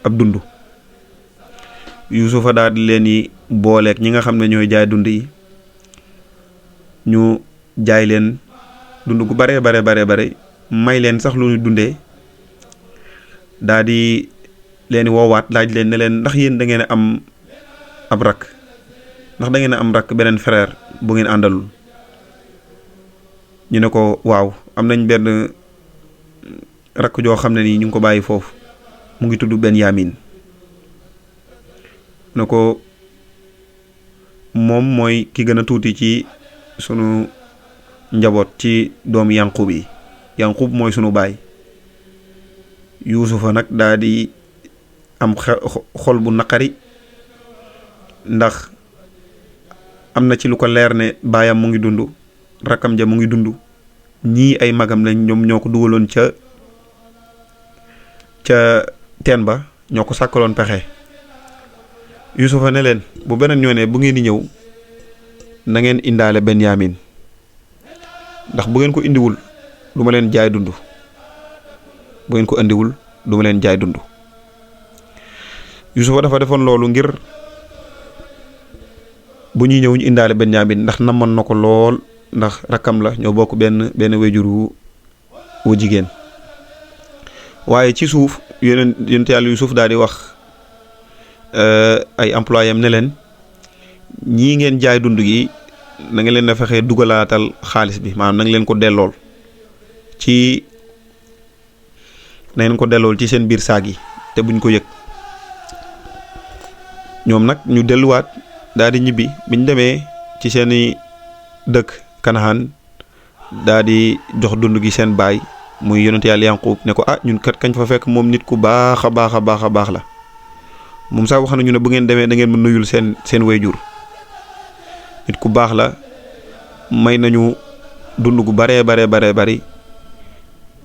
ab dund Yuusufa daal di leen yi booleeg ñi nga xam ne ñooy jaay dund yi ñu jaay leen dund gu bare may leen sax lu ñu dundee daal di leen woowaat laaj leen ne leen ndax yéen da ngeen am ab rakk ndax da ngeen am rakk beneen frère bu ngeen àndalul ñu ne ko waaw am nañ benn rakk joo xam ne nii ñu ngi ko bàyyi foofu mu ngi tudd Benyamin ne ko moom mooy ki gën a tuuti ci sunu njaboot ci doomu Yanqub yi Yanqub mooy sunu baay Yuusufa nag daa di am xol bu naqari ndax am na ci lu ko leer ne baayam mu ngi dund rakkam ja mu ngi dund ñii ay magam lañ ñoom ñoo ko dugaloon ca teen ba ñoo ko sàkkaloon pexe Yuusufa ne leen bu beneen yoonee bu ngeen di ñëw na ngeen indaale Benyamin ndax bu ngeen ko indiwul du ma leen jaay dund bu ngeen ko indiwul du ma leen jaay dund Yuusufa dafa defoon loolu ngir bu ñuy ñëw ñu indaale Benyamin ndax namoon na ko lool ndax rakkam la ñoo bokk benn wéjur wu jigéen waaye ci suuf yonent yàlla Yuusuf daal di wax ay employé am ne leen ñii ngeen jaay dund gi na nga leen a fexe dugalaatal xaalis bi maanaam na nga leen ko dellool ci seen biir saag yi te buñ ko yëg ñoom nag ñu delluwaat daal di ñibbi biñ demee ci seeni dëkk Kanaan daal di jox dund gi seen baay muy yonent yàlla Yanqub ne ko ñun kat kañ fa fekk moom nit ku baax a baax a baax a baax la moom sax wax nañu ne bu ngeen demee da ngeen ma nuyul seen wayjur nit ku baax la may nañu dund gu baree bari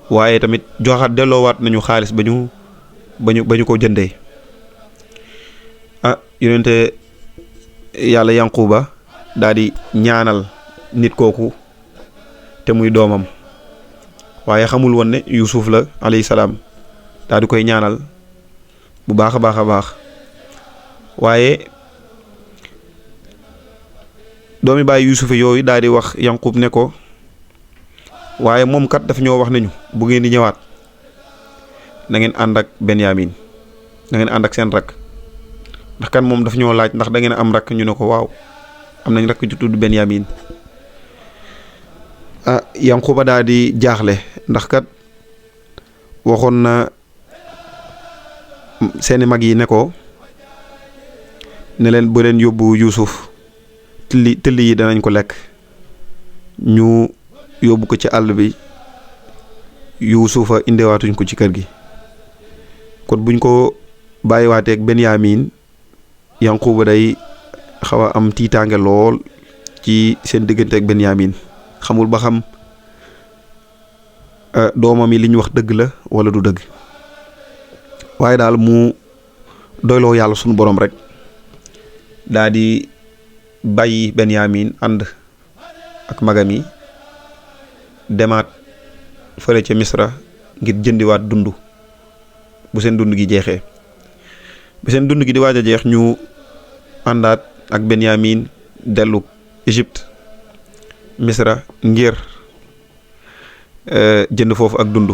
waaye tamit joxaat delloowaat nañu xaalis ba ñu ko jëndee yonente yàlla Yanquba daal di ñaanal nit kooku te muy doomam waaye xamul woon ne Yuusuf la alayhi salaam daal di koy ñaanal bu baax a baax waaye doomi baay Yuusufa yooyu daal di wax Yanqub ne ko waaye moom kat dafa ñoo wax nañu bu ngeen di ñëwaat na ngeen ànd ak Benyamin na ngeen ànd ak seen rakk ndax kan moom dafa ñoo laaj ndax da ngeen am rakk ñu ne ko waaw am nañ rakk ju tudd Benyamin Yanquba daal di jaaxle ndax kat waxoon na seeni mag yi ne ko ne leen bu leen yóbbu Yuusuf tëll yi danañ ko lekk ñu yóbbu ko ci àll bi Yuusufa indiwaatuñ ko ci kër gi kon buñ ko bàyyiwaateeg Benyamin Yanquba day xaw a am tiitaange lool ci seen diggante ak Benyamin xamul ba xam doomam yi li ñu wax dëgg la wala du dëgg waaye daal mu doyloo yàlla sunu borom rek daa di bàyyi Benyamin ànd ak magam yi demaat fële ca Misra ngir jëndiwaat dund bu seen dund gi jeexee bu seen dund gi di waaj a jeex ñu àndaat ak Benyamin dellu Égypte Misra ngir jënd foofu ak dund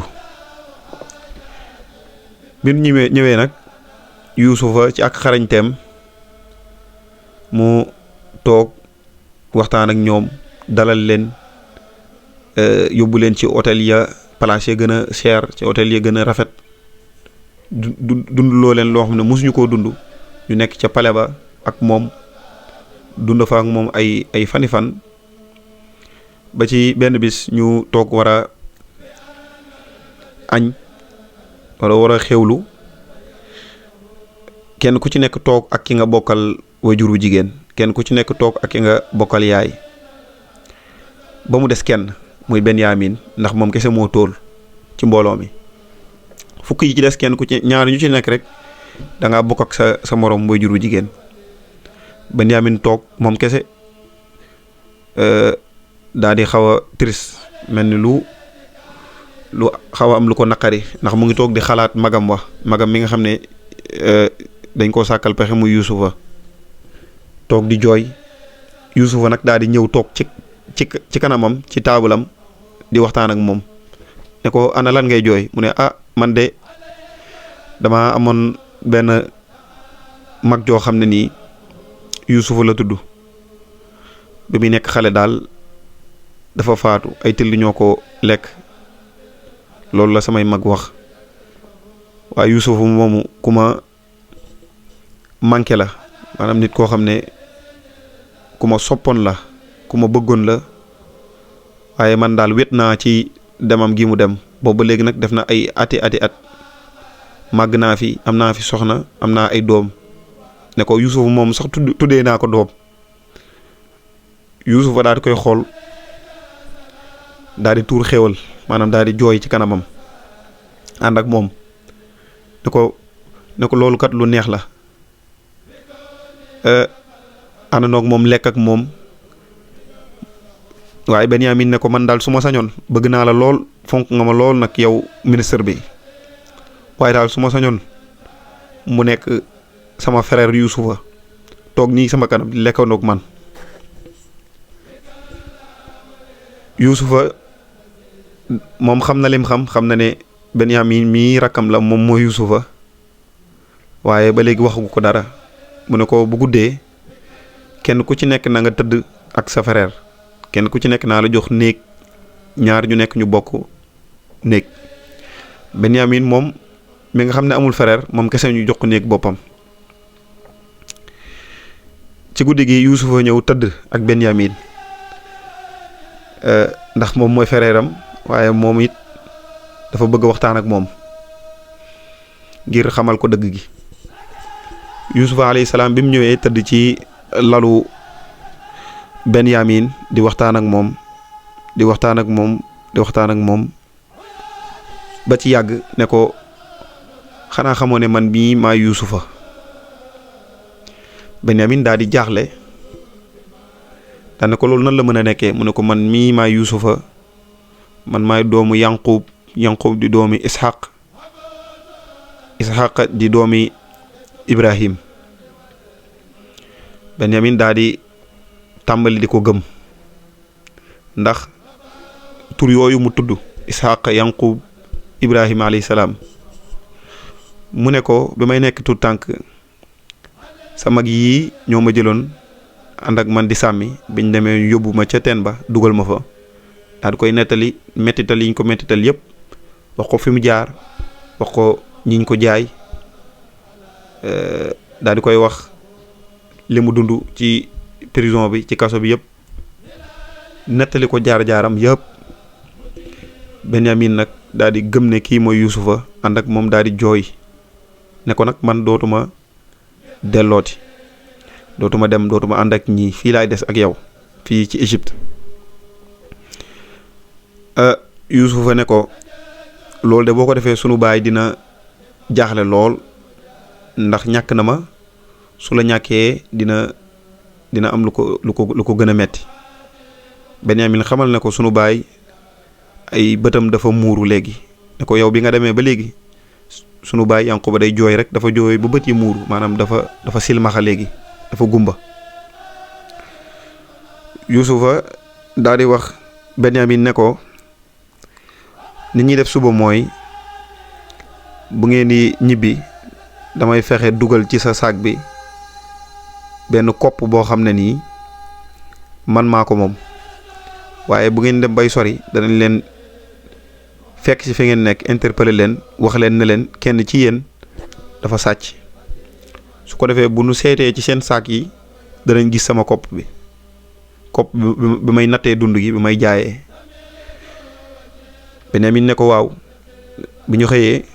bi ñu ñëwee nag Yuusufa ci ak xarañteem mu toog waxtaan ak ñoom dalal leen yóbbu leen ci hôtel ya place ya gën a cher ci hôtel ya gën a rafet dund loo leen loo xam ne mosuñu koo dund ñu nekk ca pale ba ak moom dund fa ak moom ay fani fan ba ci benn bis ñu toog war a añ wala war a xewlu kenn ku ci nekk toog ak ki nga bokkal wajuru jigéen kenn ku ci nekk toog ak ki nga bokkal yaay ba mu des kenn muy Benyamin ndax moom kese moo tóol ci mbooloo mi fukk yi ci des kenn ku ci ñaar ñu ci nekk rek da ngaa bokk ak sa morom wajuru jigéen Benyamin toog moom kese daal di xaw a triste mel ni lu xaw a am lu ko naqari ndax mu ngi toog di xalaat magam mi nga xam ne dañ koo sàkkal pexe muy Yuusufa toog di jooy Yuusufa nag daal di ñëw toog ci kanamam ci taabalam di waxtaan ak moom ne ko ana lan ngay jooy mu ne man de dama amoon benn mag joo xam ne nii Yuusufa la tudd bi muy nekk xale daal dafa faatu ay till ñoo ko lekk loolu la samay mag wax waaye Yuusufa moomu ku ma manqué la maanaam nit koo xam ne ku ma soppoon la ku ma bëggoon la waaye man daal wét naa ci demam gi mu dem boobu ba léegi nag def na ay ati at màgg naa fi am naa fi soxna am naa ay doom ne ko Yuusufa moom sax tuddee naa ko doom Yuusufa daal di koy xool daal di tuur xéwal maanaam daal di jooy ci kanamam ànd ak moom ne ko loolu kat lu neex la àndandoo ak moom lekk ak moom waaye Benyamin ne ko man daal su ma sañoon bëgg naa la lool fonk nga ma lool nag yow ministre bi waaye daal su ma sañoon mu nekk sama frère Yuusufa toog nii sama kanam di lekkandoog man Yuusufa moom xam na lim xam na ne Benyamin mii rakkam la moom mooy Yuusufa waaye ba léegi waxu ko dara mu ne ko bu guddee kenn ku ci nekk na nga tëdd ak sa frère kenn ku ci nekk naa la jox néeg ñaar ñu nekk ñu bokk néeg Benyamin moom mi nga xam ne amul frère moom kese ñu jox ko néeg boppam ci guddi gi Yuusufa ñëw tëdd ak Benyamin ndax moom mooy frère am waaye moom it dafa bëgg waxtaan ak moom ngir xamal ko dëgg gi. Yuusufa alayhi salaam bi mu ñëwee tëdd ci lalu Benyamin di waxtaan ak moom di waxtaan ak moom ba ci yàgg ne ko xanaa xamoo ne man mii maa Yuusufa. Benyamin daal di jaaxle daal ne ko loolu nan la mën a nekkee mu ne ko man mii maa Yuusufa, man maay doomu Yanqub di doomi Ishaq di doomi Ibrahim. Benyamin daal di tàmbali di ko gëm ndax tur yooyu mu tudd Ishaq, Yanqub, Ibrahim alayhi salaam. mu ne ko bi may nekk tout tànk sa mag yii ñoo ma jëloon ànd ak man di sàmmi biñ demee yóbbu ma ca teen ba dugal ma fa daal di koy nettali mettital yi ñu ko mettital yépp wax ko fi mu jaar wax ko ñiñ ko jaay daal di koy wax li mu dund ci prison bi ci kaso bi yépp nettali ko jaar-jaaram yépp. Benyamin nag daal di gëm ne kii mooy Yuusufa ànd ak moom daal di jooy ne ko nag man dootuma dellooti, dootuma dem, dootuma ànd ak ñii, fii laay des ak yow fii ci Égypte. Yuusufa ne ko loolu de boo ko defee sunu baay dina jaaxle lool ndax ñàkk na ma, su la ñàkkee dina am lu ko gën a metti. Benyamin xamal ne ko sunu baay ay bëtam dafa muuru léegi, ne ko yow bi nga demee ba léegi sunu baay Yanquba day jooy rek, dafa jooy ba bët yi muuru, maanaam dafa silmaxa léegi, dafa gumba. Yuusufa daal di wax Benyamin ne ko nit ñi def suba mooy bu ngeen di ñibbi damay fexe dugal ci sa saak bi benn kopp boo xam ne nii man maa ko moom, waaye bu ngeen dem bay sori danañ leen fekk ci fi ngeen nekk, interpeller leen, wax leen ne leen kenn ci yéen dafa sàcc. su ko defee bu nu seetee ci seen saak yi danañ gis sama kopp bi may nattee dund gi, bi may jaayee. Benyamin ne ko waaw. bi ñu xëyee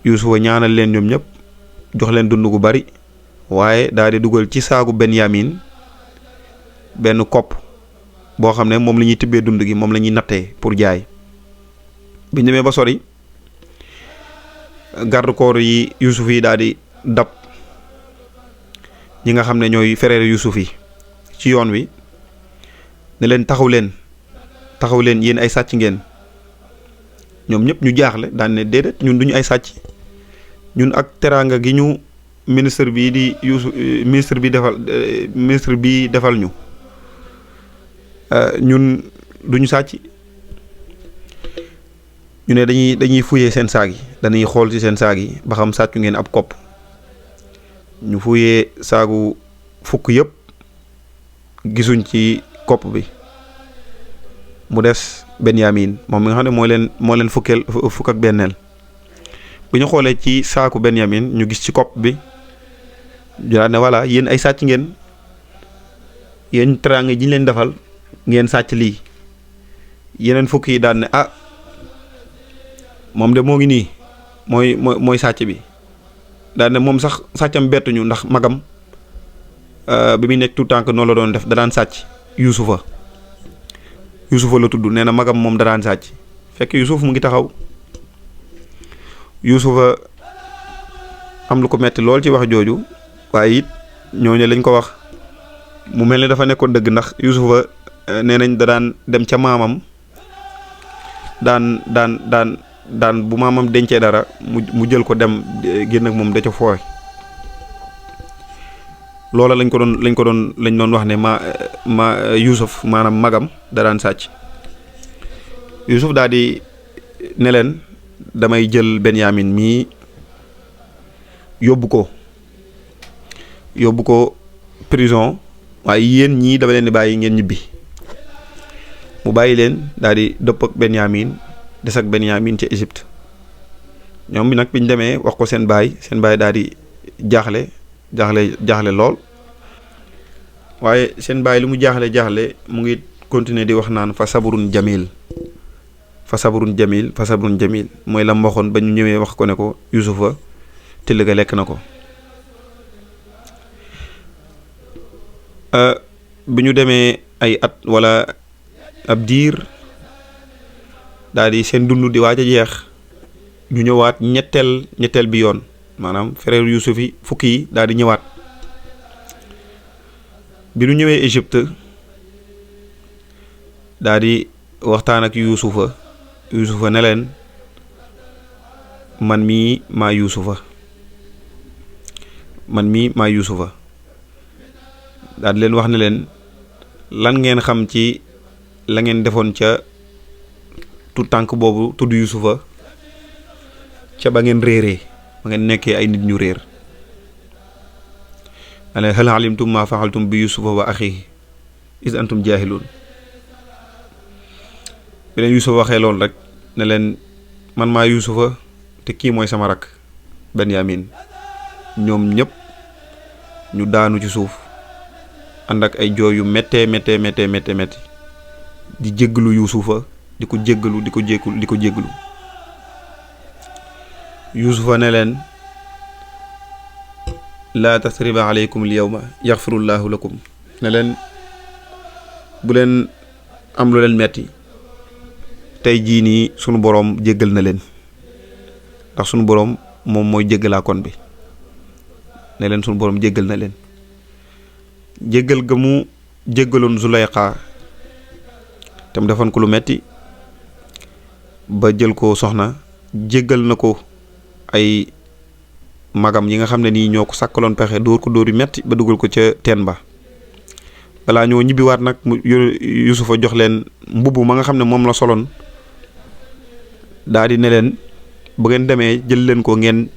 Yuusufa ñaanal leen ñoom ñëpp, jox leen dund gu bari, waaye daal di dugal ci saagu Benyamin benn kopp boo xam ne moom la ñuy tibbee dund gi, moom la ñuy nattee pour jaay. bi ñu demee ba sori garde corps yi Yuusuf yi daal di dab ñi nga xam ne ñooy frère Yuusuf yi ci yoon wi ne leen taxaw leen yéen ay sàcc ngeen. ñoom ñëpp ñu jaaxle daan ne déedéet, ñun duñu ay sàcc, ñun ak teraanga gi ñu ministre bi defal ñu ñun duñu sàcc. ñu ne dañuy fuyee seen saag yi, dañuy xool ci seen saag yi ba xam sàccu ngeen ab kopp. ñu fuyee saagu fukk yëpp gisuñ ci kopp bi, mu des Benyamin moom mi nga xam ne moo leen fukk ak benneel. bu ñu xoolee ci saaku Benyamin ñu gis ci kopp bi, ñu daal ne voilà yéen ay sàcc ngeen, yéen teraanga ji ñu leen defal ngeen sàcc lii. yeneen fukk yi daan ne moom de moo ngi nii mooy sàcc bi. daan ne moom sax sàccam bettuñu ndax magam bi muy nekk tout temps que noonu la doon def, da daan sàcc. Yuusufa la tudd, nee na magam moom da daan sàcc, fekk Yuusuf mu ngi taxaw. Yuusufa am lu ko metti lool ci wax jooju, waaye it ñooñu lañ ko wax mu mel ni dafa nekkoon dëgg, ndax Yuusufa nee nañ da daan dem ca maamam daan bu maamam dencee dara mu jël ko dem génn ak moom da ca fooy. loola lañ doon wax ne Yuusuf maanaam magam da daan sàcc. Yuusuf daal di ne leen damay jël Benyamin mii yóbbu ko prison, waaye yéen ñii dama leen di bàyyi ngeen ñibbi. mu bàyyi leen daal di dëpp ak Benyamin, des ak Benyamin ci Égypte. ñoom bi nag biñ demee wax ko seen baay daal di jaaxle lool. waaye seen baay lu mu jaaxle mu ngi continuer di wax naan fa sabrun jamil mooy la mu waxoon ba ñu ñëwee wax ko ne ko Yuusufa till ga lekk na ko. bi ñu demee ay at wala ab diir daal di seen dund di waaj a jeex ñu ñëwaat ñetteel bi yoon maanaam frère Yuusuf yi fukki yi daal di ñëwaat. bi ñu ñëwee Égypte daal di waxtaan ak Yuusufa ne leen man mii maa Yuusufa daal di leen wax ne leen lan ngeen xam ci la ngeen defoon ca tu tànk boobu tudd Yuusufa ca ba ngeen réeree ba ngeen nekkee ay nit ñu réer ale hal alimtum ma fa'altum bi Yuusufa wa axihi is antum jaahiluun bi leen Yuusufa waxee loolu rek ne leen man maa Yuusufa te kii mooy sama rak Benyamin ñoom ñëpp ñu daanu ci suuf ànd ak ay jooy yu méttee di jéggalu Yuusufa di ko jéggalu Yuusufa ne leen laa tasriba aleykum al yawma yaxfirullaahu lakum ne leen bu leen am lu leen metti tey jii nii sunu boroom jéggal na leen ndax sunu boroom moom mooy jéggalaa kon bi ne leen sunu boroom jéggal na leen jéggal ga mu jéggaloon Zulayxa tam defoon ko lu metti ba jël ko soxna jéggal na ko ay magam yi nga xam ne nii ñoo ko sàkkaloon pexe dóor ko dóor yu metti ba dugal ko ca teen ba balaa ñoo ñibbiwaat nag Yuusufa jox leen mbubb ma nga xam ne moom la soloon daa di ne leen bu ngeen demee jël leen ko ngeen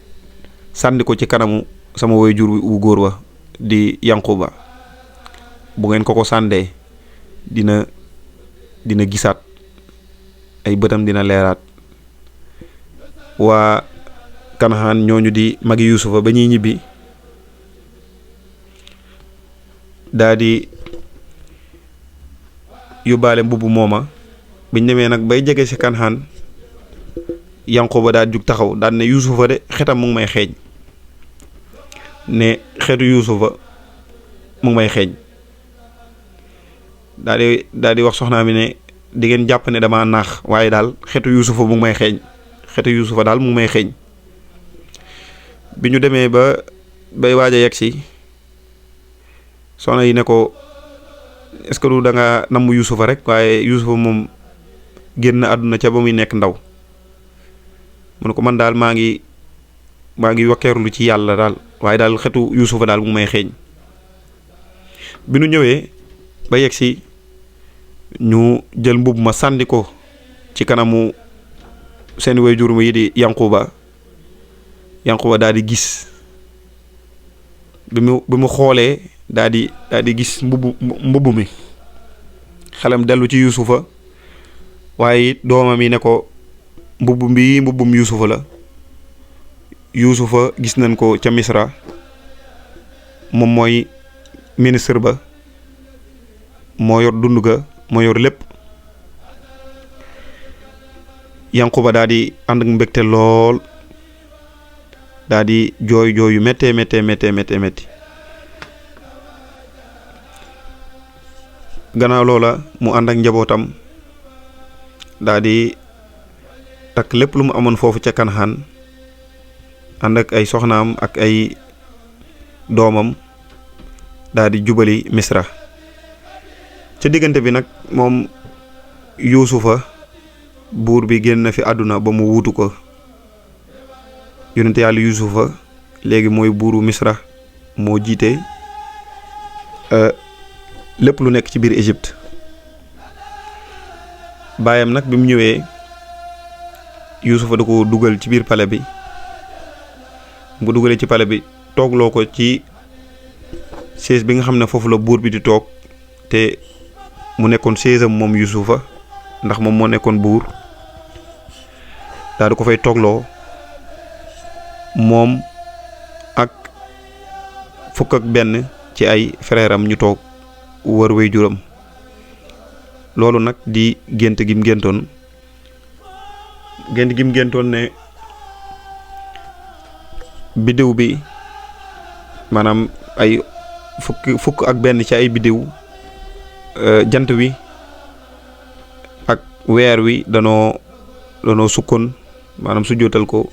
sànni ko ci kanamu sama waajur wu góor wa di Yanquba bu ngeen ko sàndee dina gisaat ay bëtam dina leeraat waa Kanaan ñooñu di magi Yuusufa ba ñuy ñibbi daa di yóbbaale mbubb mooma biñ demee nag bay jege ci Kanaan Yanquba daal jug taxaw daal ne Yuusufa de xetam mu ngi may xeeñ ne xetu Yuusufa mu ngi may xeeñ daal di wax soxnaa mi ne di ngeen jàpp ne dama naax waaye daal xetu Yuusufa mu ngi may xeeñ xetu Yuusufa daal mu ngi may xeeñ bi ñu demee ba bay waaj a yegg si soxna yi ne ko est-ce que du da nga namm Yuusufa rek waaye Yuusufa moom génn àdduna ca ba muy nekk ndaw mu ne ko man daal maa ngi wakkeerlu ci yàlla daal waaye daal xetu Yuusufa daal mu may xeeñ bi nu ñëwee ba yegg si ñu jël mbubb ma sànni ko ci kanamu seen waajur yi di Yanquba daal di gis bi mu xoolee daal di gis mbubb mi xelam dellu ci Yuusufa waaye doomam yi ne ko mbubbum Yuusufa la Yuusufa gis nañ ko ca Misra moom mooy ministre ba moo yor dund ga moo yor lépp Yanquba daal di ànd ak mbégte lool daal di jooy yu méttee gannaaw loola mu ànd ak njabootam daal di takk lépp lu mu amoon foofu ca Kanaan ànd ak ay soxnaam ak ay doomam daal di jubali Misra ca diggante bi nag moom Yuusufa buur bi génn na fi àdduna ba mu wuutu ko yonente yàlla Yuusufa léegi mooy buuru Misra moo jiite lépp lu nekk ci biir Égypte baayam nag bi mu ñëwee Yuusufa da ko dugal ci biir palais bi mu ko dugalee ci palais bi toogloo ko ci chaise bi nga xam ne foofu la buur bi di toog te mu nekkoon chaise am moom Yuusufa ndax moom moo nekkoon buur daal di ko fay toogloo moom ak fukk ak benn ci ay frère am ñu toog wër way juram loolu nag di gént gi mu géntoon ne biddiw bi maanaam ay fukk ak benn ci ay biddiw jant wi ak weer wi danoo sukkoon maanaam su jootal ko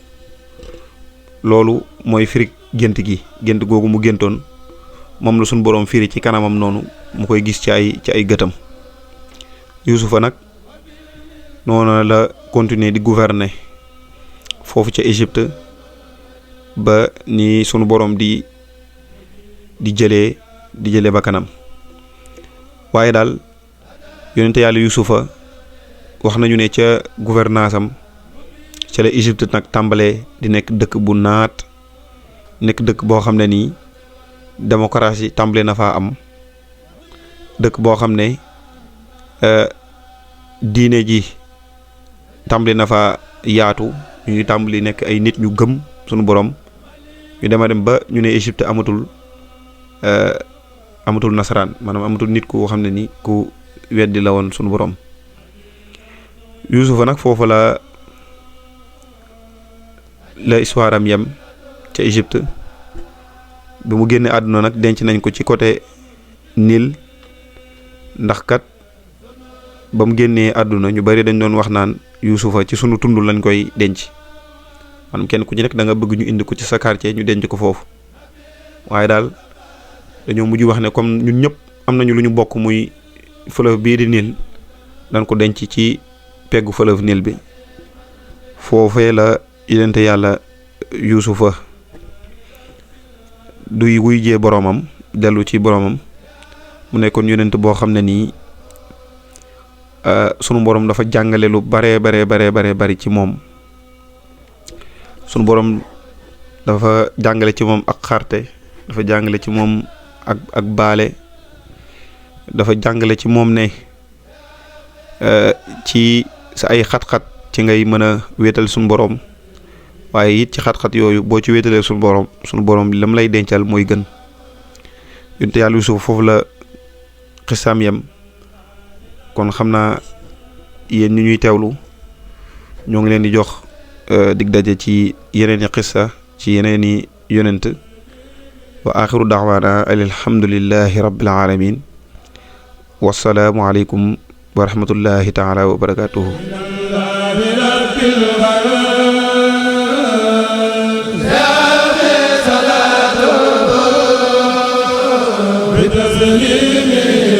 loolu mooy firi gént googu mu géntoon moom la suñ boroom firi ci kanamam noonu mu koy gis ci ay gëtam Yuusufa nag noonu la continuer di gouverner foofu ca Égypte ba ni sunu boroom di jëlee ba kanam waaye daal yonente yàlla Yuusufa wax nañu ne ca gouvernance am ca la Égypte nag tàmbalee di nekk dëkk bu naat nekk dëkk boo xam ne nii démocratie tàmbale na faa am dëkk boo xam ne diine ji tàmbale na faa yaatu ñu tàmbali nekk ay nit ñu gëm sunu borom ñu dem ba ñu ne Égypte amatul nasaraan maanaam amatul nit ku xam ne ni ku weddi la woon sunu borom Yuusufa nag foofu la histoire am yem ca Égypte bi mu génne àdduna nag denc nañ ko ci côté Nil ndax kat ba mu génnee àdduna ñu bari dañ doon wax naan Yuusufa ci sunu tund lañ koy denc maanaam kenn ku ci nekk da nga bëgg ñu indi ko ci sa quartier ñu denc ko foofu waaye daal dañoo mujj wax ne comme ñun ñëpp am nañu lu ñu bokk muy fleuve bii di Nil dañ ko denc ci peggu fleuve Nil bi foofee la yonente yàlla Yuusufa duy wuy jee boroomam dellu ci boroomam mu nekkoon yonent boo xam ne nii sunu boroom dafa jàngale lu bari ci moom sunu boroom dafa jàngale ci moom ak xarte dafa jàngale ci moom ak baale dafa jàngale ci moom ne ci sa ay xat-xat ci ngay mën a wéetal sunu boroom waaye it ci xat-xat yooyu boo ci wéetalee sunu boroom lam lay dencal mooy gën yonent yàlla Yuusuf foofu la xisaam yem kon xam naa yéen ñi ñuy teewlu ñoo ngi leen di jox dig daje ci yeneen i xissa ci yeneen i yonent wa axiru daawaana alhamdulillahi rabbil alamin wassalaamu aleykum wa rahmatullahi taala wa barakatuhu بتسليمي